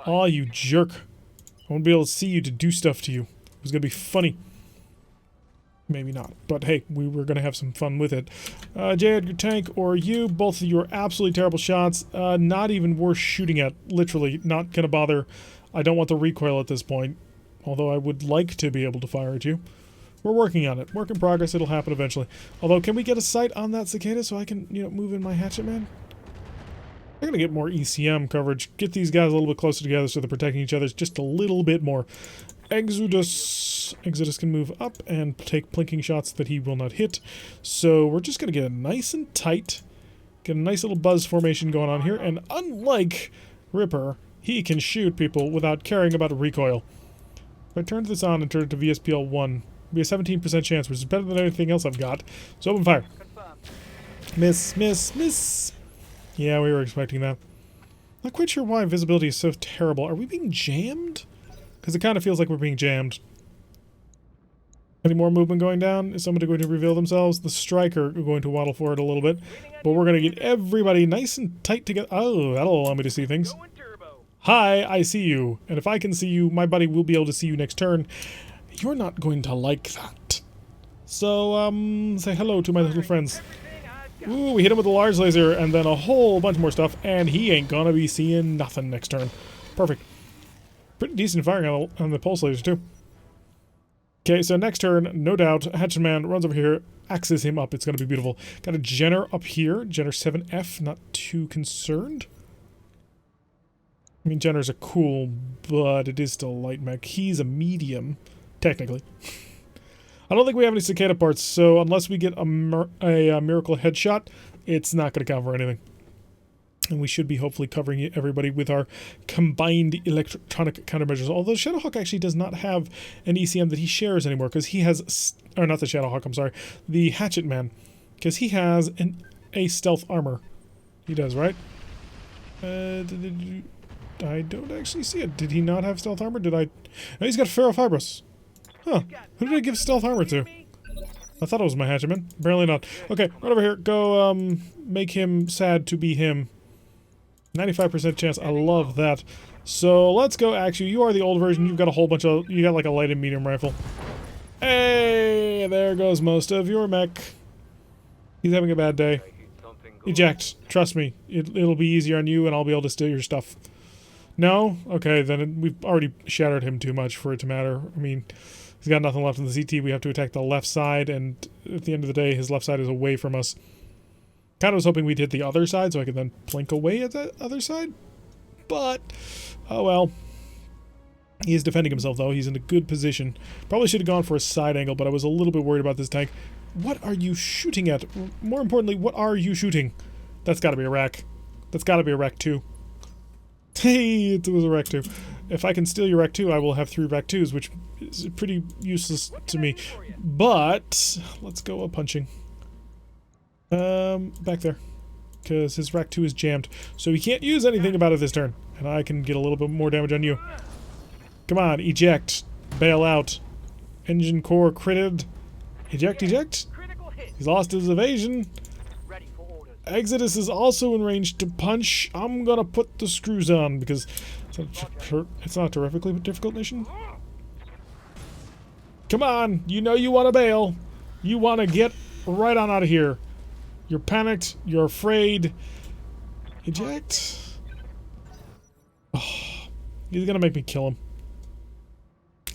Aw, you jerk. I won't be able to see you to do stuff to you. It was going to be funny. Maybe not. But hey, we were going to have some fun with it. J. Edgar Tank or you, both of you are absolutely terrible shots. Not even worth shooting at. Literally, not going to bother. I don't want the recoil at this point. Although I would like to be able to fire at you. We're working on it. Work in progress. It'll happen eventually. Although, can we get a sight on that cicada so I can, you know, move in my hatchet man? I'm going to get more ECM coverage. Get these guys a little bit closer together so they're protecting each other just a little bit more. Exodus. Exodus can move up and take plinking shots that he will not hit. So we're just going to get it nice and tight. Get a nice little buzz formation going on here. And unlike Ripper, he can shoot people without caring about a recoil. If I turn this on and turn it to VSPL 1, it'll be a 17% chance, which is better than anything else I've got. So open fire. Miss, miss, miss. Yeah, we were expecting that. Not quite sure why visibility is so terrible. Are we being jammed? Because it kind of feels like we're being jammed. Any more movement going down? Is somebody going to reveal themselves? The striker are going to waddle forward a little bit. But we're going to get everybody nice and tight together. Oh, that'll allow me to see things. Hi, I see you. And if I can see you, my buddy will be able to see you next turn. You're not going to like that. So, say hello to my little friends. Ooh, we hit him with a large laser and then a whole bunch more stuff, and he ain't gonna be seeing nothing next turn. Perfect. Pretty decent firing on the pulse lasers, too. Okay, so next turn, no doubt, Hatchetman runs over here, axes him up. It's gonna be beautiful. Got a Jenner up here. Jenner 7F, not too concerned. I mean, Jenner's a cool, but it is still a light mech. He's a medium, technically. I don't think we have any cicada parts, so unless we get a miracle headshot, it's not going to count for anything. And we should be hopefully covering everybody with our combined electronic countermeasures. Although Shadowhawk actually does not have an ECM that he shares anymore, because he has... Or not the Shadowhawk, I'm sorry. The Hatchet Man. Because he has a stealth armor. He does, right? I don't actually see it. Did he not have stealth armor? Did I... Oh, he's got Ferrofibrous. Huh. Who did I give stealth armor to? I thought it was my Hatchetman. Apparently not. Okay, right over here. Go, make him sad to be him. 95% chance. I love that. So, let's go actually. You are the old version. You've got a whole bunch of... You got like a light and medium rifle. Hey! There goes most of your mech. He's having a bad day. Eject. Trust me. It'll be easier on you and I'll be able to steal your stuff. No? Okay, then we've already shattered him too much for it to matter. I mean... He's got nothing left in the CT. We have to attack the left side, and at the end of the day, his left side is away from us. Kind of was hoping we'd hit the other side, so I could then plink away at the other side. But, oh well. He is defending himself, though. He's in a good position. Probably should have gone for a side angle, but I was a little bit worried about this tank. What are you shooting at? More importantly, what are you shooting? That's got to be a rack. That's got to be a rack 2. Hey, it was a rack 2. If I can steal your rack 2, I will have 3 rack 2s, which is pretty useless to me. But let's go punching. Back there. Because his rack 2 is jammed. So he can't use anything about it this turn. And I can get a little bit more damage on you. Come on, eject. Bail out. Engine core critted. Eject, eject. He's lost his evasion. Exodus is also in range to punch. I'm gonna put the screws on because it's not a terrifically difficult mission. Come on, you know you want to bail. You want to get right on out of here. You're panicked. You're afraid. Eject. Oh, he's gonna make me kill him.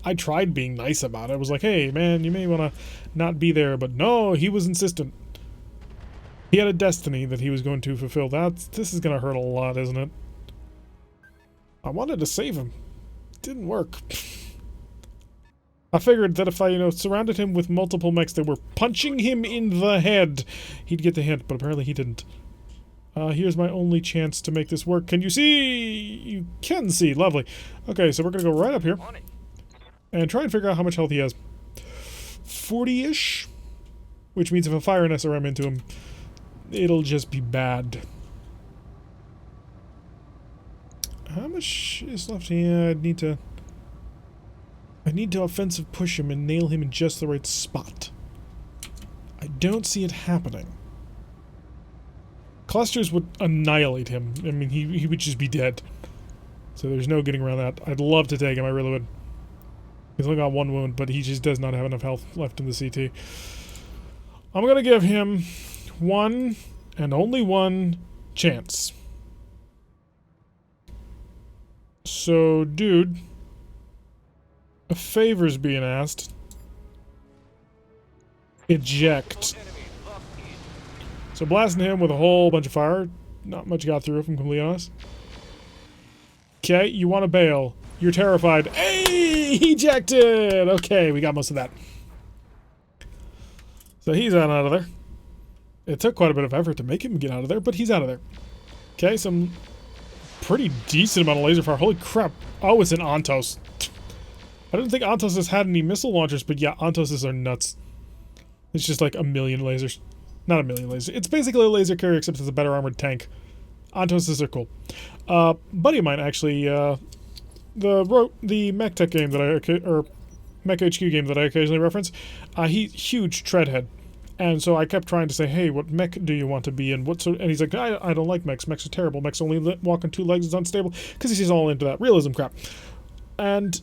I tried being nice about it. I was like, hey, man, you may want to not be there. But no, he was insistent. He had a destiny that he was going to fulfill. This is going to hurt a lot, isn't it? I wanted to save him. It didn't work. I figured that if I, surrounded him with multiple mechs that were punching him in the head, he'd get the hint, but apparently he didn't. Here's my only chance to make this work. Can you see? You can see. Lovely. Okay, so we're going to go right up here and try and figure out how much health he has. 40-ish? Which means if I fire an SRM into him, it'll just be bad. How much is left? Yeah, I need to offensive push him and nail him in just the right spot. I don't see it happening. Clusters would annihilate him. I mean, he would just be dead. So there's no getting around that. I'd love to take him, I really would. He's only got 1 wound, but he just does not have enough health left in the CT. I'm gonna give him 1 and only 1 chance. So, dude, a favor's being asked. Eject. So blasting him with a whole bunch of fire. Not much got through, if I'm completely honest. Okay, you want to bail. You're terrified. Hey! Ejected! Okay, we got most of that. So he's out of there. It took quite a bit of effort to make him get out of there, but he's out of there. Okay, some pretty decent amount of laser fire. Holy crap. Oh, it's an Ontos. I don't think Ontos has had any missile launchers, but yeah, Ontoses are nuts. It's just like a million lasers. Not a million lasers. It's basically a laser carrier, except it's a better armored tank. Ontoses are cool. Buddy of mine, actually, the MechTech game that or Mech HQ game that I occasionally reference, he's huge treadhead. And so I kept trying to say, hey, what mech do you want to be in? What sort? And he's like, I don't like mechs. Mechs are terrible. Mechs only walk on 2 legs. It's unstable. Because he's all into that realism crap. And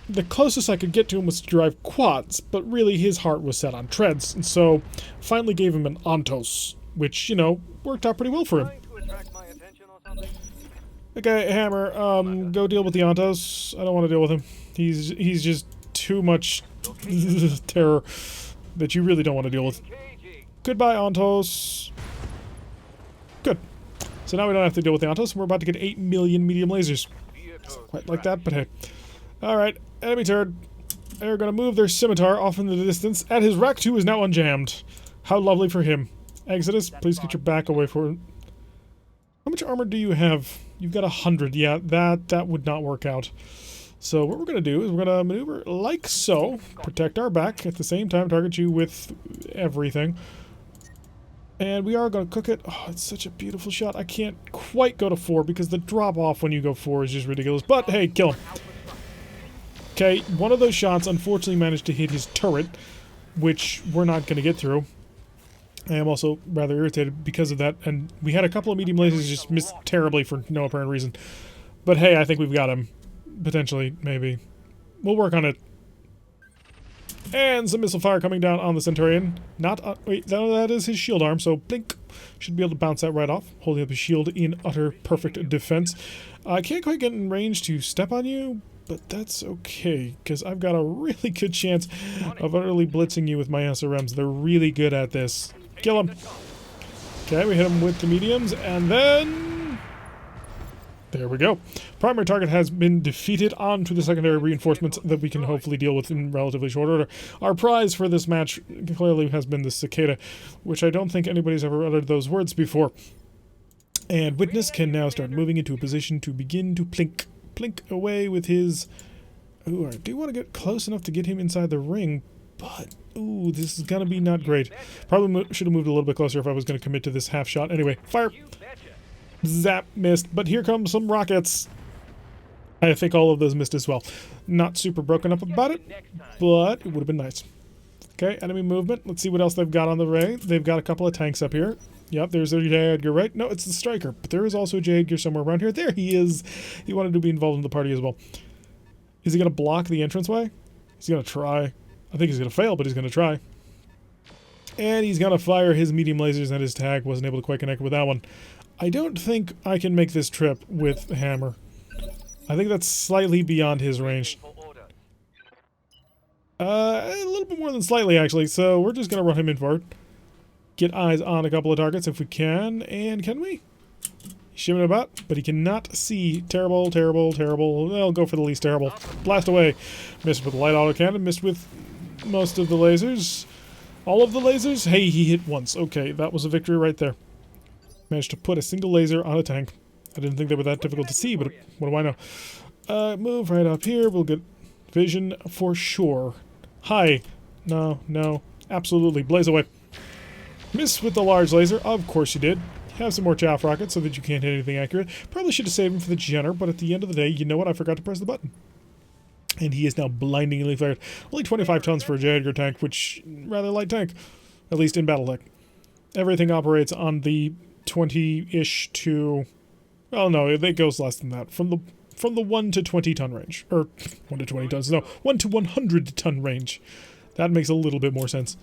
the closest I could get to him was to drive quads. But really, his heart was set on treads. And so finally gave him an Ontos, which, worked out pretty well for him. Okay, Hammer, go deal with the Ontos. I don't want to deal with him. He's just too much terror that you really don't want to deal with. Goodbye, Ontos. Good. So now we don't have to deal with the Ontos, and we're about to get 8 million medium lasers. Quite like that, but hey. Alright, enemy turret. They're going to move their scimitar off into the distance, and his Rack 2 is now unjammed. How lovely for him. Exodus, please get your back away from it. How much armor do you have? You've got 100. Yeah, that would not work out. So what we're going to do is we're going to maneuver like so. Protect our back. At the same time, target you with everything. And we are going to cook it. Oh, it's such a beautiful shot. I can't quite go to 4 because the drop-off when you go 4 is just ridiculous. But, hey, kill him. Okay, one of those shots unfortunately managed to hit his turret, which we're not going to get through. I am also rather irritated because of that, and we had a couple of medium lasers just missed terribly for no apparent reason. But hey, I think we've got him. Potentially, maybe. We'll work on it. And some missile fire coming down on the Centurion. Not, wait, that is his shield arm, so blink. Should be able to bounce that right off, holding up his shield in utter perfect defense. I can't quite get in range to step on you, but that's okay, because I've got a really good chance of utterly blitzing you with my SRMs. They're really good at this. Kill him. Okay, we hit him with the mediums, and then... there we go. Primary target has been defeated. On to the secondary reinforcements that we can hopefully deal with in relatively short order. Our prize for this match clearly has been the cicada, which I don't think anybody's ever uttered those words before. And Witness can now start moving into a position to begin to plink away with his... ooh, I do want to get close enough to get him inside the ring, but... ooh, this is going to be not great. Probably should have moved a little bit closer if I was going to commit to this half shot. Anyway, fire! Zap, missed, but here come some rockets. I think all of those missed as well. Not super broken up about it, but it would have been nice. Okay, enemy movement. Let's see what else they've got on the ray. They've got a couple of tanks up here. Yep, there's their J. Edgar, right? No, it's the Striker, but there is also a J. Edgar somewhere around here. There he is. He wanted to be involved in the party as well. Is he going to block the entranceway? He's going to try. I think he's going to fail, but he's going to try. And he's going to fire his medium lasers, and his tag wasn't able to quite connect with that one. I don't think I can make this trip with the hammer. I think that's slightly beyond his range. A little bit more than slightly, actually, so we're just going to run him in forward. Get eyes on a couple of targets if we can, and can we? He's shimming about, but he cannot see. Terrible, terrible, terrible. I'll go for the least terrible. Blast away. Missed with the light autocannon, missed with most of the lasers. All of the lasers? Hey, he hit once. Okay, that was a victory right there. Managed to put a single laser on a tank. I didn't think they were that difficult to see, but what do I know? Move right up here. We'll get vision for sure. Hi. No, no. Absolutely. Blaze away. Miss with the large laser. Of course you did. Have some more chaff rockets so that you can't hit anything accurate. Probably should have saved him for the Jenner, but at the end of the day, you know what? I forgot to press the button. And he is now blindingly fired. Only 25 tons for a J. Edgar tank, which rather light tank. At least in BattleTech. Everything operates on the 20-ish to... well, no, it goes less than that. From the 1 to 20 ton range. Or 1 to 20 tons. No, 1 to 100 ton range. That makes a little bit more sense.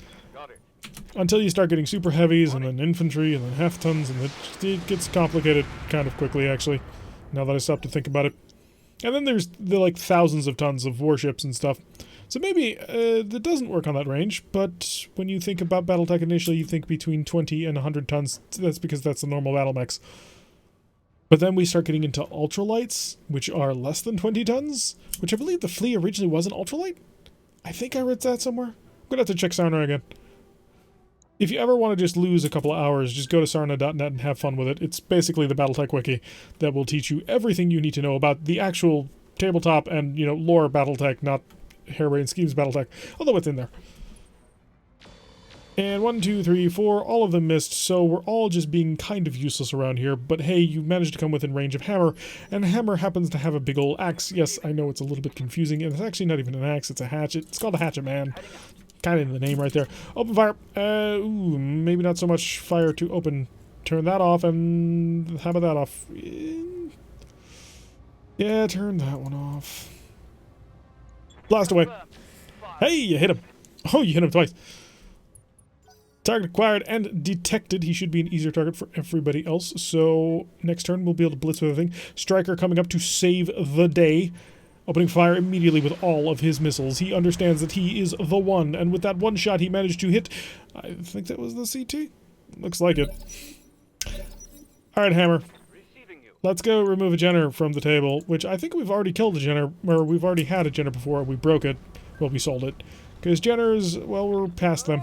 Until you start getting super heavies, and then infantry, and then half tons, and it gets complicated kind of quickly, actually. Now that I stop to think about it. And then there's the, like, thousands of tons of warships and stuff. So maybe that doesn't work on that range, but when you think about BattleTech initially, you think between 20 and 100 tons. That's because that's the normal battle mechs. But then we start getting into ultralights, which are less than 20 tons, which I believe the Flea originally was an ultralight. I think I read that somewhere. I'm going to have to check Sarna again. If you ever want to just lose a couple of hours, just go to sarna.net and have fun with it. It's basically the BattleTech wiki that will teach you everything you need to know about the actual tabletop and, you know, lore BattleTech, not Harebrained Schemes BattleTech, although it's in there. And 1, 2, 3, 4, all of them missed, so we're all just being kind of useless around here. But hey, you managed to come within range of Hammer, and Hammer happens to have a big old axe. Yes, I know it's a little bit confusing, and it's actually not even an axe, it's a hatchet. It's called a hatchet, man. Kind of in the name right there. Open fire. Ooh, maybe not so much fire to open. Turn that off, and how about that off? Yeah, turn that one off. Blast away. Hey, you hit him. Oh, you hit him twice. Target acquired and detected. He should be an easier target for everybody else. So next turn we'll be able to blitz with everything. Striker coming up to save the day. Opening fire immediately with all of his missiles. He understands that he is the one. And with that one shot he managed to hit. I think that was the CT. Looks like it. Alright, Hammer. Let's go remove a Jenner from the table, which I think we've already killed a Jenner, or we've already had a Jenner before. We broke it. Well, we sold it. Because Jenners, well, we're past them.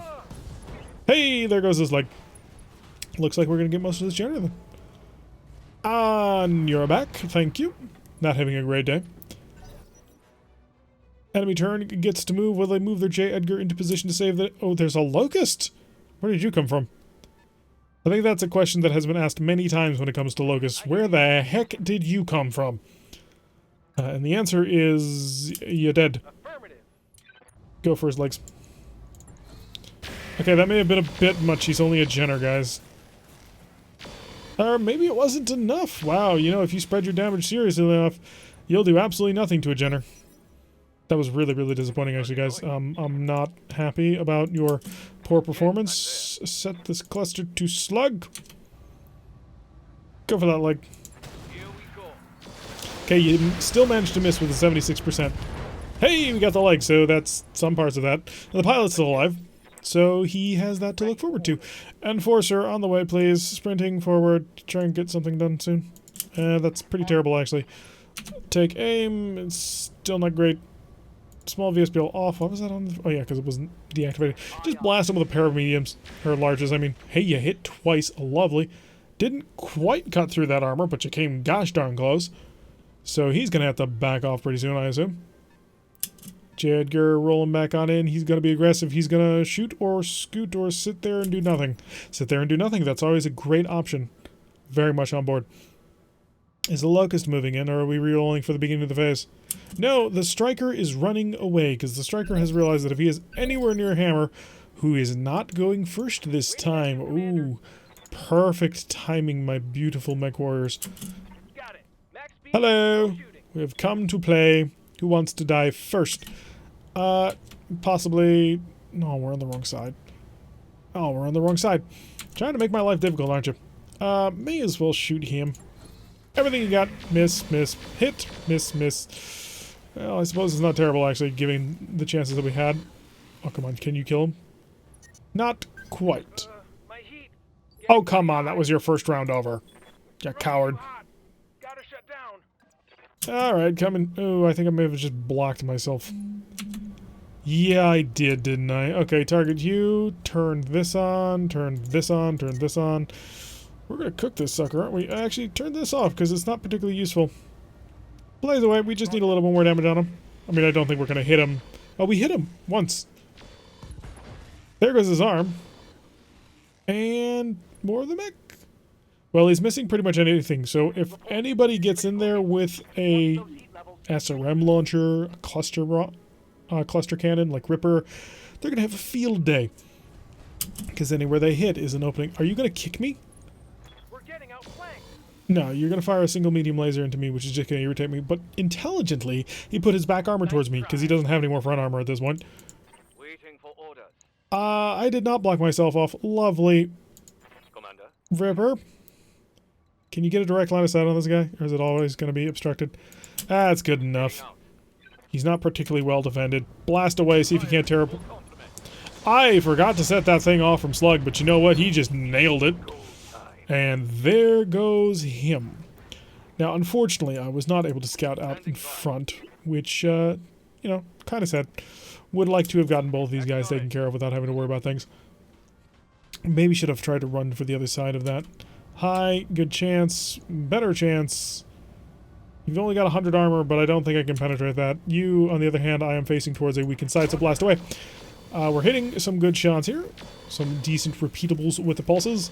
Hey, there goes his leg. Looks like we're going to get most of this Jenner then. And you're back. Thank you. Not having a great day. Enemy turn gets to move. Will they move their J. Edgar into position to save the... Oh, there's a Locust? Where did you come from? I think that's a question that has been asked many times when it comes to Locusts. Where the heck did you come from? And the answer is... you're dead. Go for his legs. Okay, that may have been a bit much. He's only a Jenner, guys. Or maybe it wasn't enough. Wow, you know, if you spread your damage seriously enough, you'll do absolutely nothing to a Jenner. That was really, really disappointing, actually, guys. I'm not happy about your poor performance. Set this cluster to slug. Go for that leg. Okay, you still managed to miss with a 76%. Hey, we got the leg, so that's some parts of that. And the pilot's still alive, so he has that to look forward to. Enforcer, on the way, please. Sprinting forward to try and get something done soon. That's pretty terrible, actually. Take aim. It's still not great. Small VSPL off. What was that on? Oh, yeah, because it wasn't deactivated. Just blast him with a pair of mediums. Or larges, I mean. Hey, you hit twice. Lovely. Didn't quite cut through that armor, but you came gosh darn close. So he's going to have to back off pretty soon, I assume. J. Edgar rolling back on in. He's going to be aggressive. He's going to shoot or scoot or sit there and do nothing. Sit there and do nothing. That's always a great option. Very much on board. Is the Locust moving in, or are we re-rolling for the beginning of the phase? No, the Striker is running away, because the Striker has realized that if he is anywhere near Hammer, who is not going first this time. Ooh, perfect timing, my beautiful MechWarriors. Hello! We have come to play. Who wants to die first? Possibly... No, we're on the wrong side. Oh, we're on the wrong side. Trying to make my life difficult, aren't you? May as well shoot him. Everything you got. Miss, miss, hit, miss, miss. Well, I suppose it's not terrible, actually, given the chances that we had. Oh, come on. Can you kill him? Not quite. Oh, come on. That was your first round over. You coward. Alright, coming. Oh, I think I may have just blocked myself. Yeah, I did, didn't I? Okay, target you. Turn this on. Turn this on. Turn this on. We're gonna cook this sucker, aren't we? Actually, turn this off, because it's not particularly useful. Blaze away. We just need a little bit more damage on him. I mean, I don't think we're gonna hit him. Oh, we hit him once. There goes his arm. And more of the mech. Well, he's missing pretty much anything, so if anybody gets in there with a SRM launcher, a cluster cannon like Ripper, they're gonna have a field day. Because anywhere they hit is an opening. Are you gonna kick me? No, you're going to fire a single medium laser into me, which is just going to irritate me. But intelligently, he put his back armor towards me, because he doesn't have any more front armor at this point. Waiting for orders. I did not block myself off. Lovely. Commander. Ripper. Can you get a direct line of sight on this guy? Or is it always going to be obstructed? That's good enough. He's not particularly well defended. Blast away, see if you can't tear up. I forgot to set that thing off from Slug, but you know what? He just nailed it. And there goes him. Now, unfortunately, I was not able to scout out in front, which, you know, kind of sad. Would like to have gotten both of these guys taken care of without having to worry about things. Maybe should have tried to run for the other side of that. High, good chance, better chance. You've only got 100 armor, but I don't think I can penetrate that. You, on the other hand, I am facing towards a weakened side, so blast away. We're hitting some good shots here. Some decent repeatables with the pulses.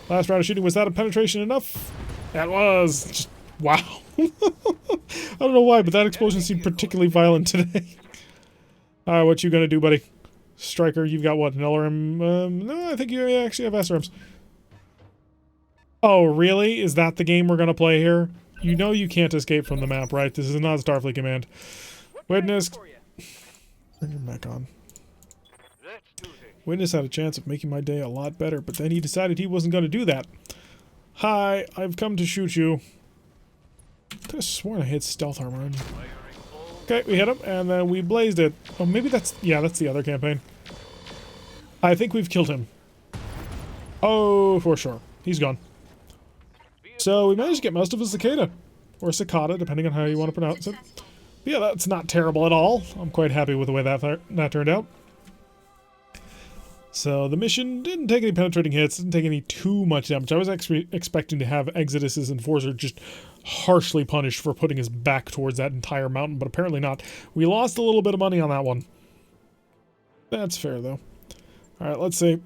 Last round of shooting, was that a penetration enough? That was. Just, wow. I don't know why, but that explosion seemed particularly violent today. Alright, what you gonna do, buddy? Striker, you've got what, an LRM? No, I think you actually have SRMs. Oh, really? Is that the game we're gonna play here? You know you can't escape from the map, right? This is not Starfleet Command. Witness. Bring your mech on. Witness had a chance of making my day a lot better, but then he decided he wasn't going to do that. Hi, I've come to shoot you. I could have sworn I hit stealth armor on you. Okay, we hit him, and then we blazed it. Oh, maybe that's... Yeah, that's the other campaign. I think we've killed him. Oh, for sure. He's gone. So we managed to get most of a cicada. Or cicada, depending on how you want to pronounce it. But yeah, that's not terrible at all. I'm quite happy with the way that turned out. So the mission didn't take any penetrating hits, didn't take any too much damage. I was actually expecting to have Exodus's Enforcer just harshly punished for putting his back towards that entire mountain, but apparently not. We lost a little bit of money on that one. That's fair, though. Alright, let's see.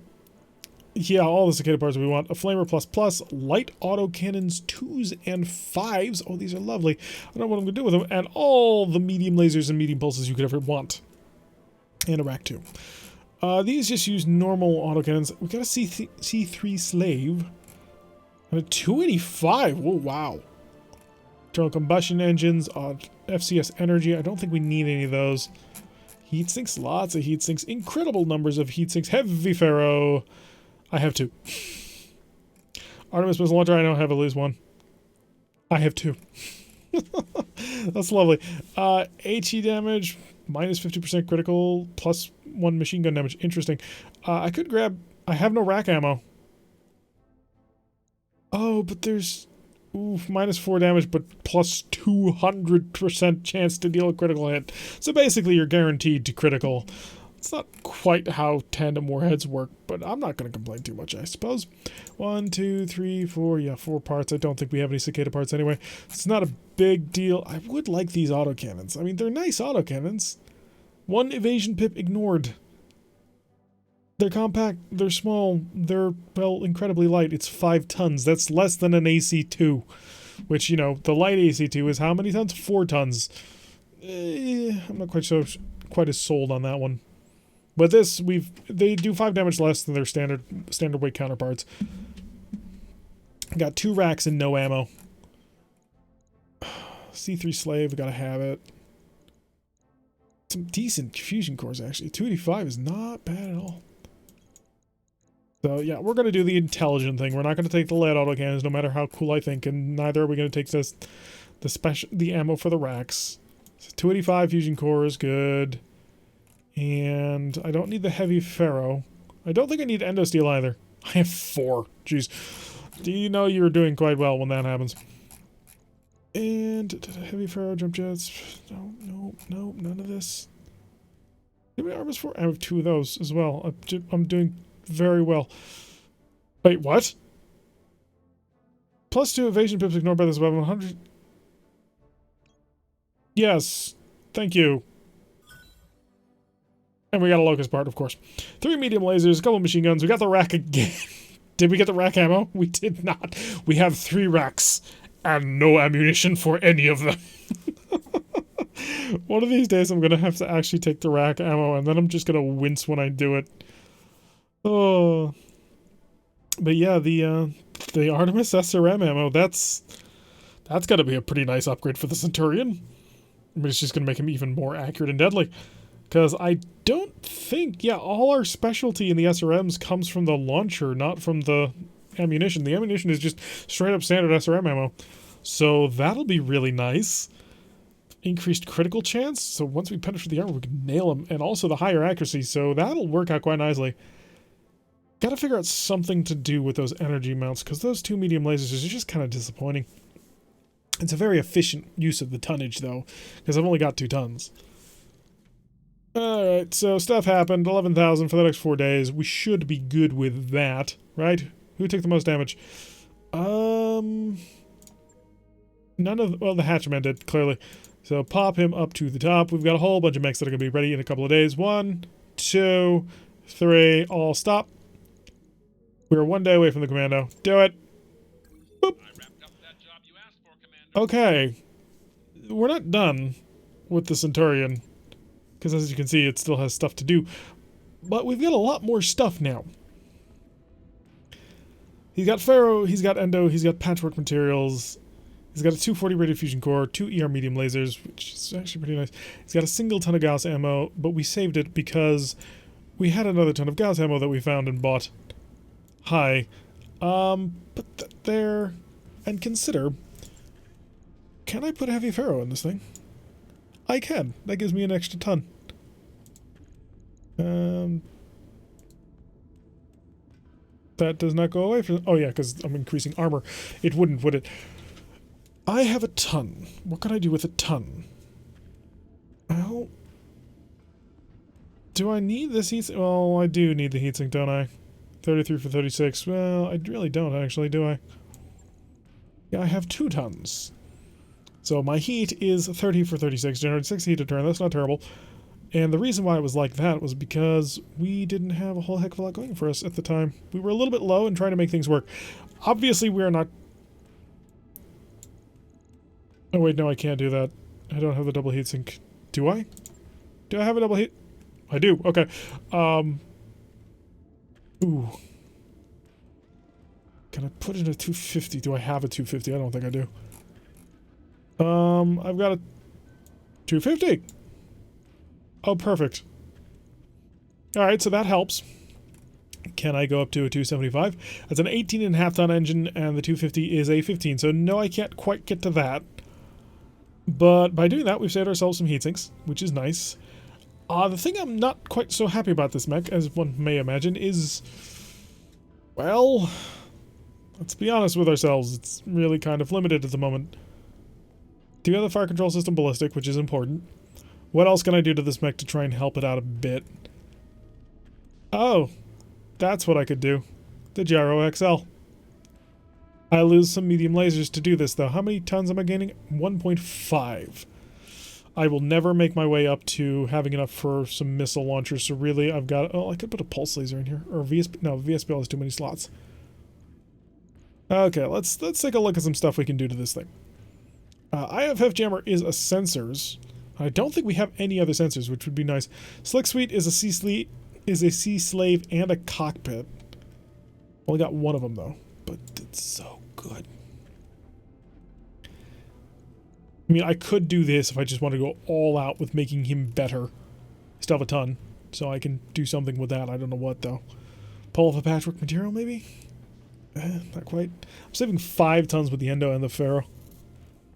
Yeah, all the cicada parts we want. A Flamer ++, light autocannons 2s and 5s. Oh, these are lovely. I don't know what I'm going to do with them. And all the medium lasers and medium pulses you could ever want. And a rack 2. These just use normal autocannons. We got a C3 Slave. And a 285. Oh, wow. Internal combustion engines. FCS energy. I don't think we need any of those. Heat sinks. Lots of heat sinks. Incredible numbers of heat sinks. Heavy ferro. I have 2. Artemis missile launcher. I don't have at least 1. I have 2. That's lovely. HE damage. Minus 50% critical, plus 1 machine gun damage. Interesting. I could grab... I have no rack ammo. Oh, but there's... Oof, minus 4 damage, but plus 200% chance to deal a critical hit. So basically, you're guaranteed to critical. It's not quite how tandem warheads work, but I'm not going to complain too much, I suppose. 1, 2, 3, 4. Yeah, 4 parts. I don't think we have any cicada parts anyway. It's not a big deal. I would like these autocannons. I mean, they're nice autocannons. 1 evasion pip ignored. They're compact. They're small. They're, well, incredibly light. It's 5 tons. That's less than an AC-2. Which, you know, the light AC-2 is how many tons? 4 tons. I'm not quite as sold on that one. But this, they do 5 damage less than their standard weight counterparts. Got 2 racks and no ammo. C3 Slave, gotta have it. Some decent fusion cores, actually. 285 is not bad at all. So, yeah, we're gonna do the intelligent thing. We're not gonna take the lead autocannons, no matter how cool I think, and neither are we gonna take the ammo for the racks. So 285 fusion cores, good. And I don't need the heavy ferro. I don't think I need endosteel either. I have 4. Jeez. Do you know you're doing quite well when that happens? And heavy ferro jump jets. No, none of this. How many armors for? I have 2 of those as well. I'm doing very well. Wait, what? Plus 2 evasion pips ignored by this weapon. 100. Yes. Thank you. And we got a locust part, of course. 3 medium lasers, a couple of machine guns. We got the rack again. Did we get the rack ammo? We did not. We have 3 racks and no ammunition for any of them. One of these days I'm going to have to actually take the rack ammo, and then I'm just going to wince when I do it. Oh. But yeah, the Artemis SRM ammo, that's got to be a pretty nice upgrade for the Centurion. I mean, it's just going to make him even more accurate and deadly. Because I don't think... Yeah, all our specialty in the SRMs comes from the launcher, not from the ammunition. The ammunition is just straight up standard SRM ammo. So that'll be really nice. Increased critical chance. So once we penetrate the armor, we can nail him. And also the higher accuracy. So that'll work out quite nicely. Gotta figure out something to do with those energy mounts. Because those 2 medium lasers are just kind of disappointing. It's a very efficient use of the tonnage, though. Because I've only got 2 tons. Alright, so stuff happened. 11,000 for the next 4 days. We should be good with that, right? Who took the most damage? None of... Well, the hatchman did, clearly. So pop him up to the top. We've got a whole bunch of mechs that are going to be ready in a couple of days. 1, 2, 3, all stop. We're 1 day away from the commando. Do it! Boop! Okay. We're not done with the Centurion. Because as you can see, it still has stuff to do. But we've got a lot more stuff now. He's got Ferro, he's got Endo, he's got Patchwork Materials. He's got a 240 radio fusion core, 2 ER medium lasers, which is actually pretty nice. He's got a single ton of Gauss ammo, but we saved it because we had another ton of Gauss ammo that we found and bought. Hi. Put that there. And consider, can I put heavy Ferro in this thing? I can. That gives me an extra ton. That does not go away from... Oh, yeah, because I'm increasing armor. It wouldn't, would it? I have a ton. What can I do with a ton? Well... Do I need this heatsink? Well, I do need the heatsink, don't I? 33 for 36. Well, I really don't, actually, do I? Yeah, I have 2 tons. So my heat is 30 for 36. Generated 6 heat a turn. That's not terrible. And the reason why it was like that was because we didn't have a whole heck of a lot going for us at the time. We were a little bit low and trying to make things work. Obviously, we are not... Oh, wait, no, I can't do that. I don't have the double heatsink. Do I? Do I have a double heat? I do. Okay. Ooh. Can I put in a 250? Do I have a 250? I don't think I do. I've got a 250. Oh, perfect. Alright, so that helps. Can I go up to a 275? That's an 18.5 ton engine, and the 250 is a 15. So no, I can't quite get to that. But by doing that, we've saved ourselves some heatsinks, which is nice. The thing I'm not quite so happy about this mech, as one may imagine, is... Well... Let's be honest with ourselves, it's really kind of limited at the moment. Do have the fire control system ballistic, which is important. What else can I do to this mech to try and help it out a bit? Oh, that's what I could do. The Gyro XL. I lose some medium lasers to do this, though. How many tons am I gaining? 1.5. I will never make my way up to having enough for some missile launchers, so really I've got... Oh, I could put a pulse laser in here. Or VSP... No, VSPL has too many slots. Okay, let's take a look at some stuff we can do to this thing. IFF Jammer is a sensors. I don't think we have any other sensors, which would be nice. Slick Suite is a sea slave and a cockpit. Only got one of them though, but it's so good. I mean, I could do this if I just want to go all out with making him better. Still have a ton, so I can do something with that. I don't know what though. Pull off a patchwork material, maybe? Not quite. I'm saving 5 tons with the Endo and the Pharaoh.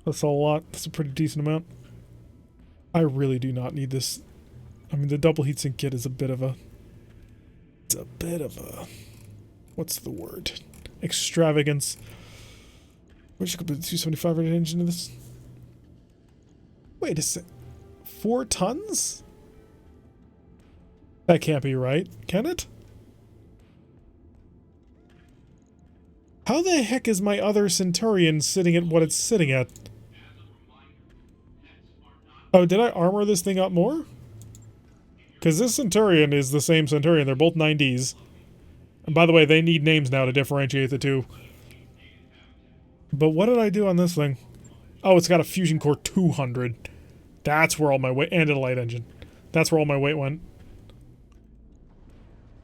That's a lot. That's a pretty decent amount. I really do not need this. I mean, the double heatsink kit is a bit of a... It's a bit of a... What's the word? Extravagance. Wish I could put the 275 rated engine into this. Wait a sec. 4 tons? That can't be right, can it? How the heck is my other Centurion sitting at what it's sitting at? Oh, did I armor this thing up more? Because this Centurion is the same Centurion. They're both 9Ds. And by the way, they need names now to differentiate the two. But what did I do on this thing? Oh, it's got a Fusion Core 200. That's where all my weight... And a light engine. That's where all my weight went.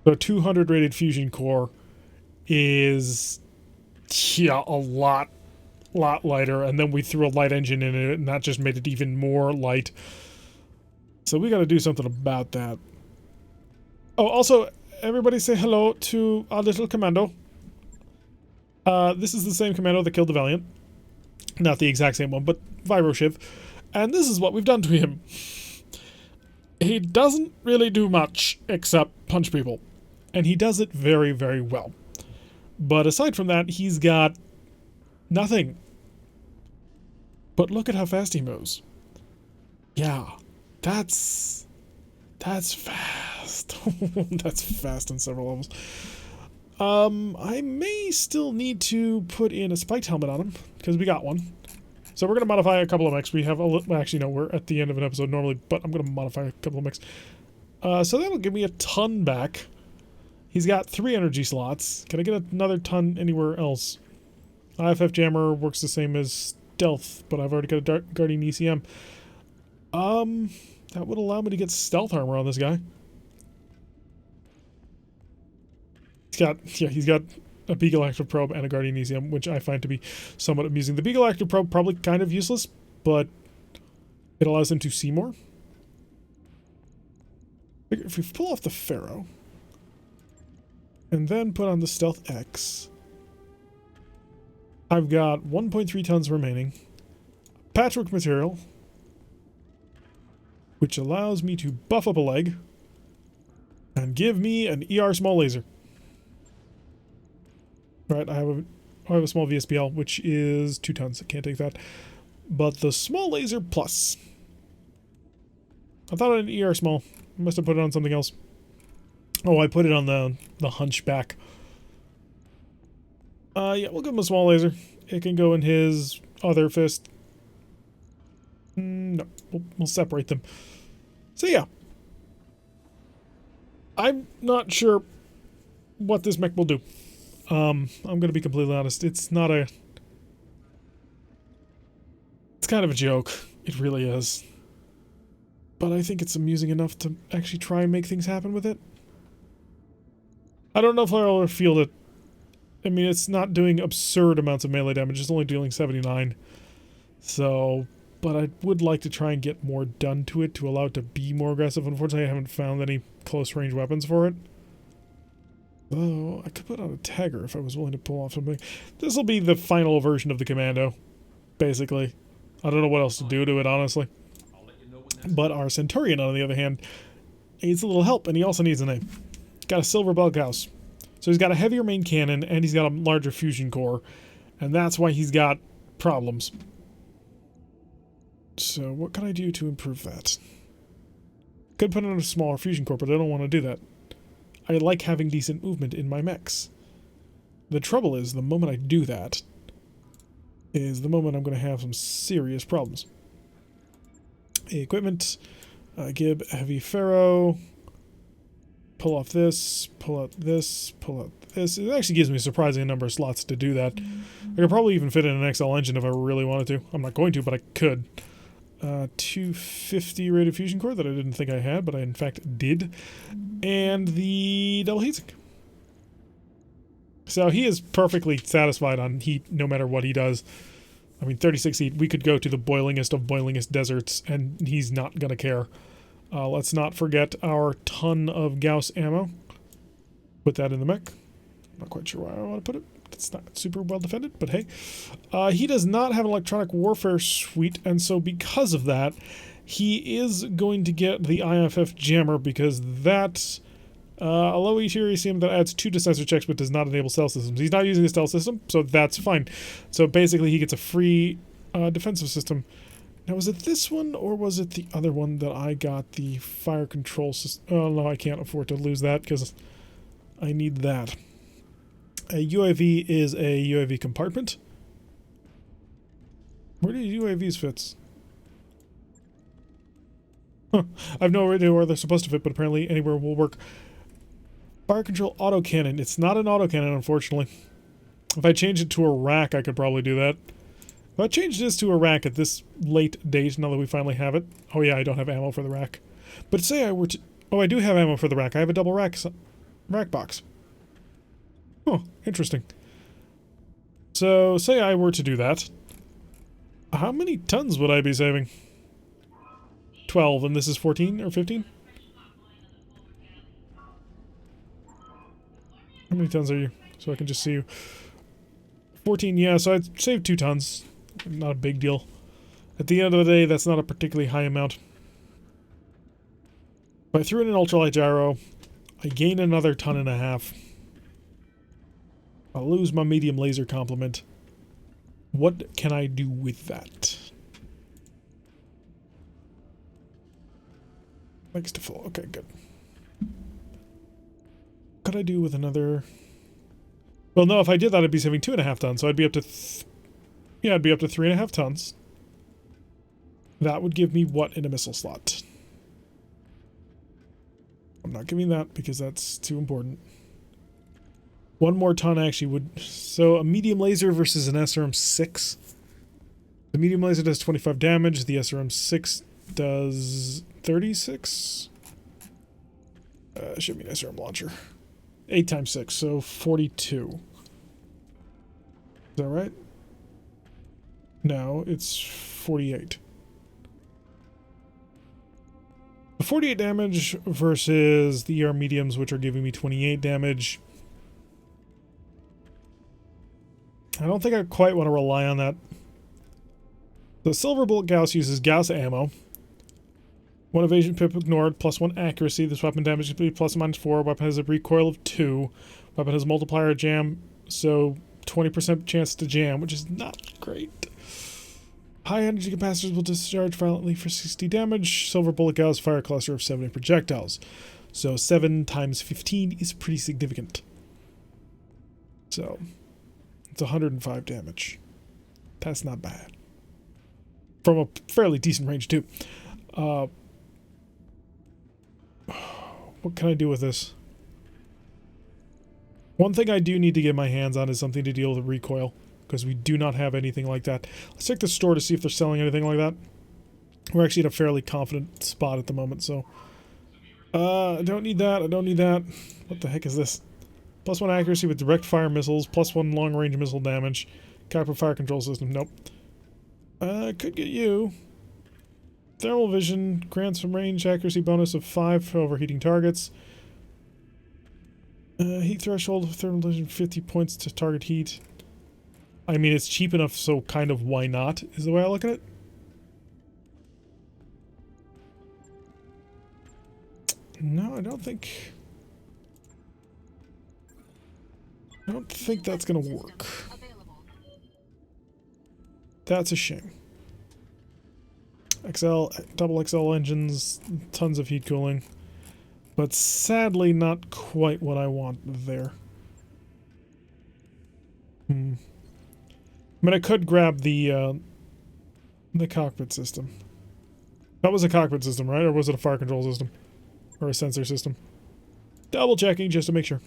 So 200 rated Fusion Core is... Yeah, a lot lighter, and then we threw a light engine in it, and that just made it even more light. So we gotta do something about that. Oh, also, everybody say hello to our little commando. This is the same commando that killed the Valiant. Not the exact same one, but Viroshiv. And this is what we've done to him. He doesn't really do much except punch people. And he does it very, very well. But aside from that, he's got nothing. But look at how fast he moves. Yeah, that's fast. That's fast on several levels. I may still need to put in a spiked helmet on him, because we got one. So we're going to modify a couple of mechs. We have a little... Actually, no, we're at the end of an episode normally, but I'm going to modify a couple of mechs. So that'll give me a ton back. He's got 3 energy slots. Can I get another ton anywhere else? IFF Jammer works the same as Stealth, but I've already got a Guardian ECM. That would allow me to get stealth armor on this guy. He's got a Beagle Active Probe and a Guardian ECM, which I find to be somewhat amusing. The Beagle Active Probe probably kind of useless, but it allows him to see more. If we pull off the Pharaoh, and then put on the Stealth X, I've got 1.3 tons remaining. Patchwork material, which allows me to buff up a leg and give me an ER small laser. Right, I have a small VSPL, which is 2 tons. I can't take that. But the small laser plus. I thought I had an ER small. I must have put it on something else. Oh, I put it on the hunchback. Yeah, we'll give him a small laser. It can go in his other fist. No, we'll separate them. So yeah. I'm not sure what this mech will do. I'm gonna be completely honest. It's not a... It's kind of a joke. It really is. But I think it's amusing enough to actually try and make things happen with it. I don't know if I'll ever feel that... I mean, it's not doing absurd amounts of melee damage. It's only dealing 79. So... But I would like to try and get more done to it to allow it to be more aggressive. Unfortunately, I haven't found any close-range weapons for it. Though, I could put on a tagger if I was willing to pull off something. This will be the final version of the Commando, basically. I don't know what else to do to it, honestly. But our Centurion, on the other hand, needs a little help, and he also needs a name. Got a silver bell gauss. So he's got a heavier main cannon, and he's got a larger fusion core. And that's why he's got problems. So what can I do to improve that? Could put in a smaller fusion core, but I don't want to do that. I like having decent movement in my mechs. The trouble is, the moment I do that, is the moment I'm going to have some serious problems. Equipment, Gib, heavy ferro, pull off this, pull out this, pull out this. It actually gives me a surprising number of slots to do that. I could probably even fit in an XL engine if I really wanted to. I'm not going to, but I could. 250 rated fusion core that I didn't think I had, but I in fact did. And the double heatsink. So he is perfectly satisfied on heat no matter what he does. I mean, 36 heat, we could go to the boilingest of boilingest deserts, and he's not going to care. Let's not forget our ton of Gauss ammo. Put that in the mech. I'm not quite sure why I want to put it. It's not super well defended, but hey. He does not have an electronic warfare suite, and so because of that, he is going to get the IFF jammer, because that... a low ETRECM that adds 2 to sensor checks but does not enable stealth systems. He's not using a stealth system, so that's fine. So basically he gets a free defensive system. Now, was it this one, or was it the other one that I got, the fire control system? Oh, no, I can't afford to lose that, because I need that. A UAV is a UAV compartment. Where do UAVs fit? Huh. I have no idea where they're supposed to fit, but apparently anywhere will work. Fire control autocannon. It's not an autocannon, unfortunately. If I change it to a rack, I could probably do that. If I change this to a rack at this late date, now that we finally have it... Oh yeah, I don't have ammo for the rack. But say I were to... Oh, I do have ammo for the rack. I have a double rack box. Oh, interesting. So, say I were to do that. How many tons would I be saving? 12, and this is 14 or 15? How many tons are you? So I can just see you. 14, yeah, so I'd save 2 tons. Not a big deal. At the end of the day, that's not a particularly high amount. If I threw in an ultralight gyro, I gain another 1.5 tons. I'll lose my medium laser complement. What can I do with that? Likes to fall. Okay, good. What could I do with another... Well, no, if I did that, I'd be saving 2.5 tons, so I'd be up to... Yeah, I'd be up to 3.5 tons. That would give me what in a missile slot? I'm not giving that because that's too important. 1 more ton actually would... So, a medium laser versus an SRM-6. The medium laser does 25 damage. The SRM-6 does 36. Should be an SRM launcher. 8 times 6, so 42. Is that right? No, it's 48. 48 damage versus the ER mediums, which are giving me 28 damage. I don't think I quite want to rely on that. The Silver Bullet Gauss uses Gauss ammo. 1 evasion pip ignored, +1 accuracy. This weapon damage is +/- 4. Weapon has a recoil of 2. Weapon has multiplier jam so 20% chance to jam, which is not great. High energy capacitors will discharge violently for 60 damage. Silver bullet gauss fire a cluster of 70 projectiles. So 7 times 15 is pretty significant. So it's 105 damage. That's not bad. From a fairly decent range too. What can I do with this? One thing I do need to get my hands on is something to deal with recoil, because we do not have anything like that. Let's check the store to see if they're selling anything like that. We're actually at a fairly confident spot at the moment, so... I don't need that, I don't need that. What the heck is this? +1 accuracy with direct fire missiles, +1 long range missile damage. Copper fire control system, nope. Could get you. Thermal vision grants some range accuracy bonus of 5 for overheating targets. Heat threshold of thermal vision 50 points to target heat. I mean, it's cheap enough, so kind of why not, is the way I look at it. No, I don't think that's gonna work. That's a shame. Double XL engines, tons of heat cooling. But sadly not quite what I want there. I mean, I could grab the cockpit system. That was a cockpit system, right? Or was it a fire control system? Or a sensor system? Double checking just to make sure.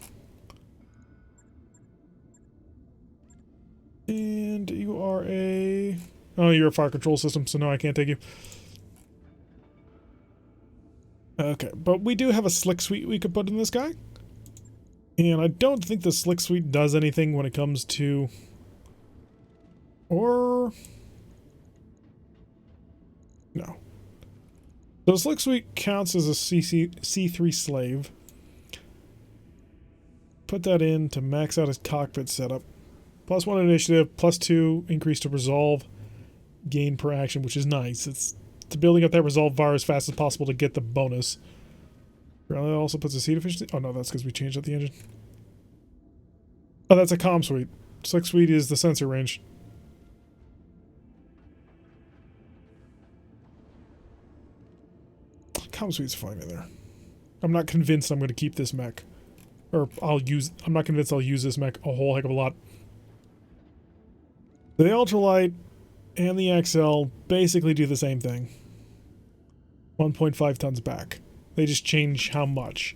And you are a... Oh, you're a fire control system, so no, I can't take you. Okay, but we do have a slick suite we could put in this guy. And I don't think the slick suite does anything when it comes to... Or... No. So slick suite counts as a C3 slave. Put that in to max out his cockpit setup. +1 initiative, +2 increase to resolve gain per action, which is nice. It's building up that resolve bar as fast as possible to get the bonus. Really, also puts a seat efficiency. Oh no, that's because we changed out the engine. Oh, that's a comm suite. Slick suite is the sensor range. Comm suite's fine in there. I'm not convinced I'm going to keep this mech. Or I'm not convinced I'll use this mech a whole heck of a lot. The ultralight and the XL basically do the same thing. 1.5 tons back. They just change how much.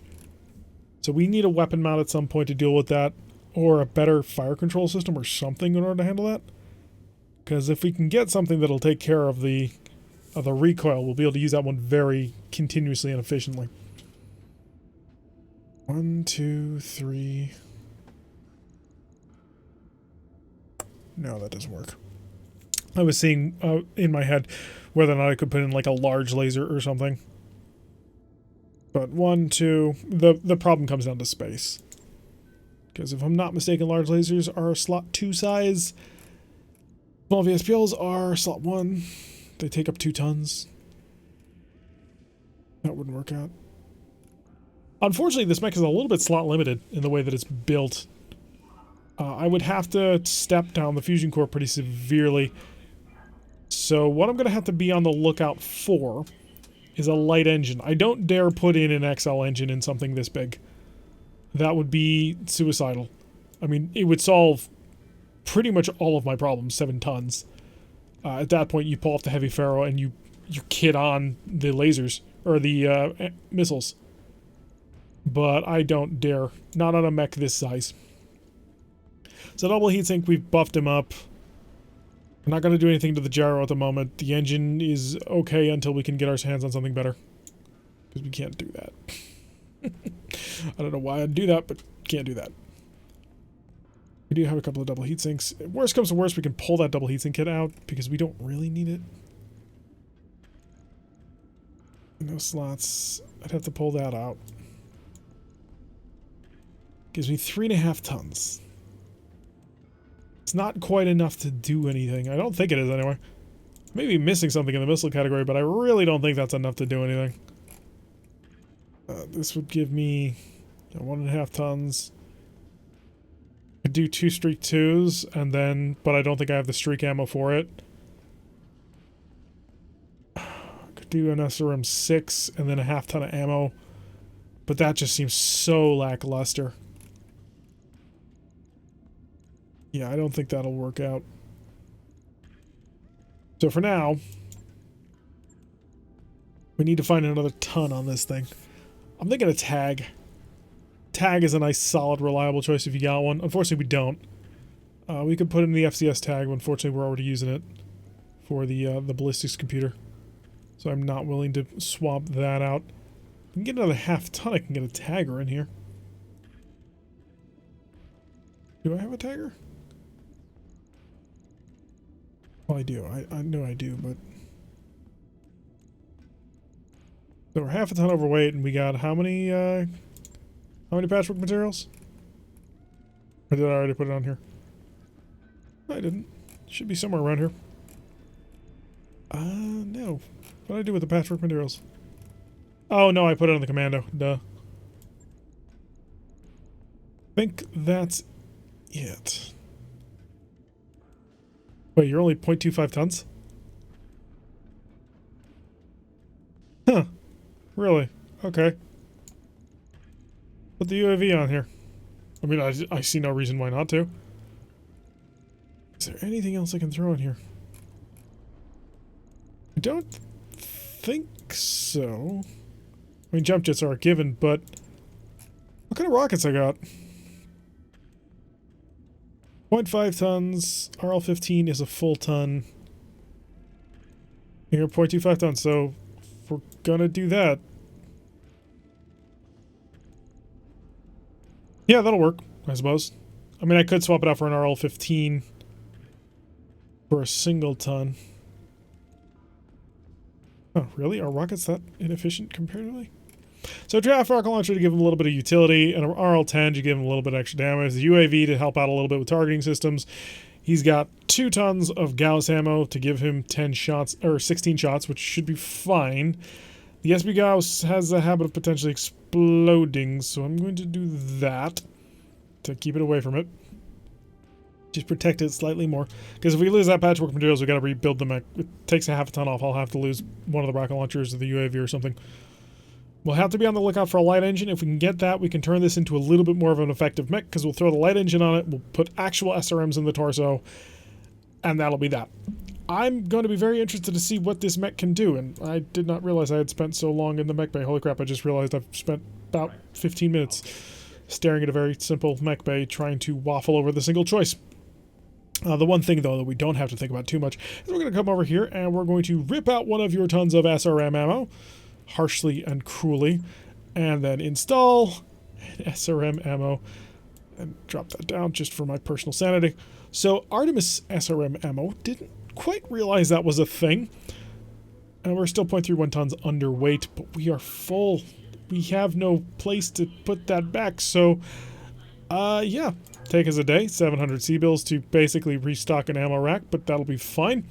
So we need a weapon mount at some point to deal with that, or a better fire control system or something in order to handle that. Because if we can get something that'll take care of the recoil, we'll be able to use that one very continuously and efficiently. 1, 2, 3... No, that doesn't work. I was seeing in my head whether or not I could put in like a large laser or something. But 1, 2... The problem comes down to space. Because if I'm not mistaken, large lasers are slot 2 size. Small VSPLs are slot 1. They take up 2 tons. That wouldn't work out. Unfortunately, this mech is a little bit slot limited in the way that it's built. I would have to step down the fusion core pretty severely. So what I'm going to have to be on the lookout for is a light engine. I don't dare put in an XL engine in something this big. That would be suicidal. I mean, it would solve pretty much all of my problems, 7 tons. At that point, you pull off the heavy ferro and you kit on the lasers, or the missiles. But I don't dare. Not on a mech this size. So double heatsink, we've buffed him up. We're not going to do anything to the gyro at the moment. The engine is okay until we can get our hands on something better. Because we can't do that. I don't know why I'd do that, but can't do that. We do have a couple of double heatsinks. Worst comes to worst, we can pull that double heatsink kit out because we don't really need it. No slots. I'd have to pull that out. Gives me 3.5 tons. It's not quite enough to do anything. I don't think it is anyway. Maybe missing something in the missile category, but I really don't think that's enough to do anything. This would give me 1.5 tons. Could do 2 streak 2s, and then, but I don't think I have the streak ammo for it. Could do an SRM 6 and then a half ton of ammo, but that just seems so lackluster. Yeah, I don't think that'll work out. So for now, we need to find another ton on this thing. I'm thinking a tag. Tag is a nice, solid, reliable choice if you got one. Unfortunately, we don't. We could put in the FCS tag, but unfortunately, we're already using it for the ballistics computer. So I'm not willing to swap that out. If I can get another half ton, I can get a tagger in here. Do I have a tagger? Well, I do. I know I do, but... So we're half a ton overweight, and we got how many patchwork materials? Or did I already put it on here? No, I didn't. Should be somewhere around here. No. What did I do with the patchwork materials? Oh, no, I put it on the commando. Duh. I think that's it. Wait, you're only 0.25 tons? Huh. Really? Okay. Put the UAV on here. I mean, I see no reason why not to. Is there anything else I can throw in here? I don't think so. I mean, jump jets are a given, but... What kind of rockets I got? 0.5 tons. RL-15 is a full ton. Here, 0.25 tons, so... if we're gonna do that... Yeah, that'll work, I suppose. I mean, I could swap it out for an RL-15 for a single ton. Oh, really? Are rockets that inefficient comparatively? So draft rocket launcher to give them a little bit of utility, and an RL-10 to give him a little bit of extra damage. The UAV to help out a little bit with targeting systems. He's got 2 tons of Gauss ammo to give him 10 shots, or 16 shots, which should be fine. The SB Gauss has a habit of potentially exploding, so I'm going to do that to keep it away from it. Just protect it slightly more. Because if we lose that patchwork materials, we got to rebuild them. It takes a half a ton off. I'll have to lose one of the rocket launchers or the UAV or something. We'll have to be on the lookout for a light engine. If we can get that, we can turn this into a little bit more of an effective mech, because we'll throw the light engine on it, we'll put actual SRMs in the torso, and that'll be that. I'm going to be very interested to see what this mech can do, and I did not realize I had spent so long in the mech bay. Holy crap, I just realized I've spent about 15 minutes staring at a very simple mech bay trying to waffle over the single choice. The one thing, though, that we don't have to think about too much is we're going to come over here and we're going to rip out one of your tons of SRM ammo, harshly and cruelly, and then install SRM ammo and drop that down just for my personal sanity. So Artemis SRM ammo, didn't quite realize that was a thing, and we're still 0.31 tons underweight, but we are full. We have no place to put that back, so yeah, take us a day, 700 C-bills to basically restock an ammo rack, but that'll be fine.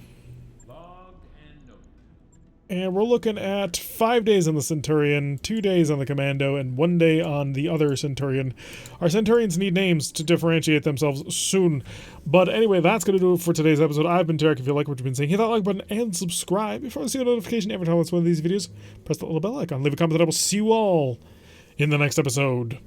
And we're looking at 5 days on the Centurion, 2 days on the Commando, and 1 day on the other Centurion. Our Centurions need names to differentiate themselves soon. But anyway, that's going to do it for today's episode. I've been Tarek. If you like what you've been seeing, hit that like button and subscribe. If you want to see a notification every time I post one of these videos, press the little bell icon. Leave a comment, and I will see you all in the next episode.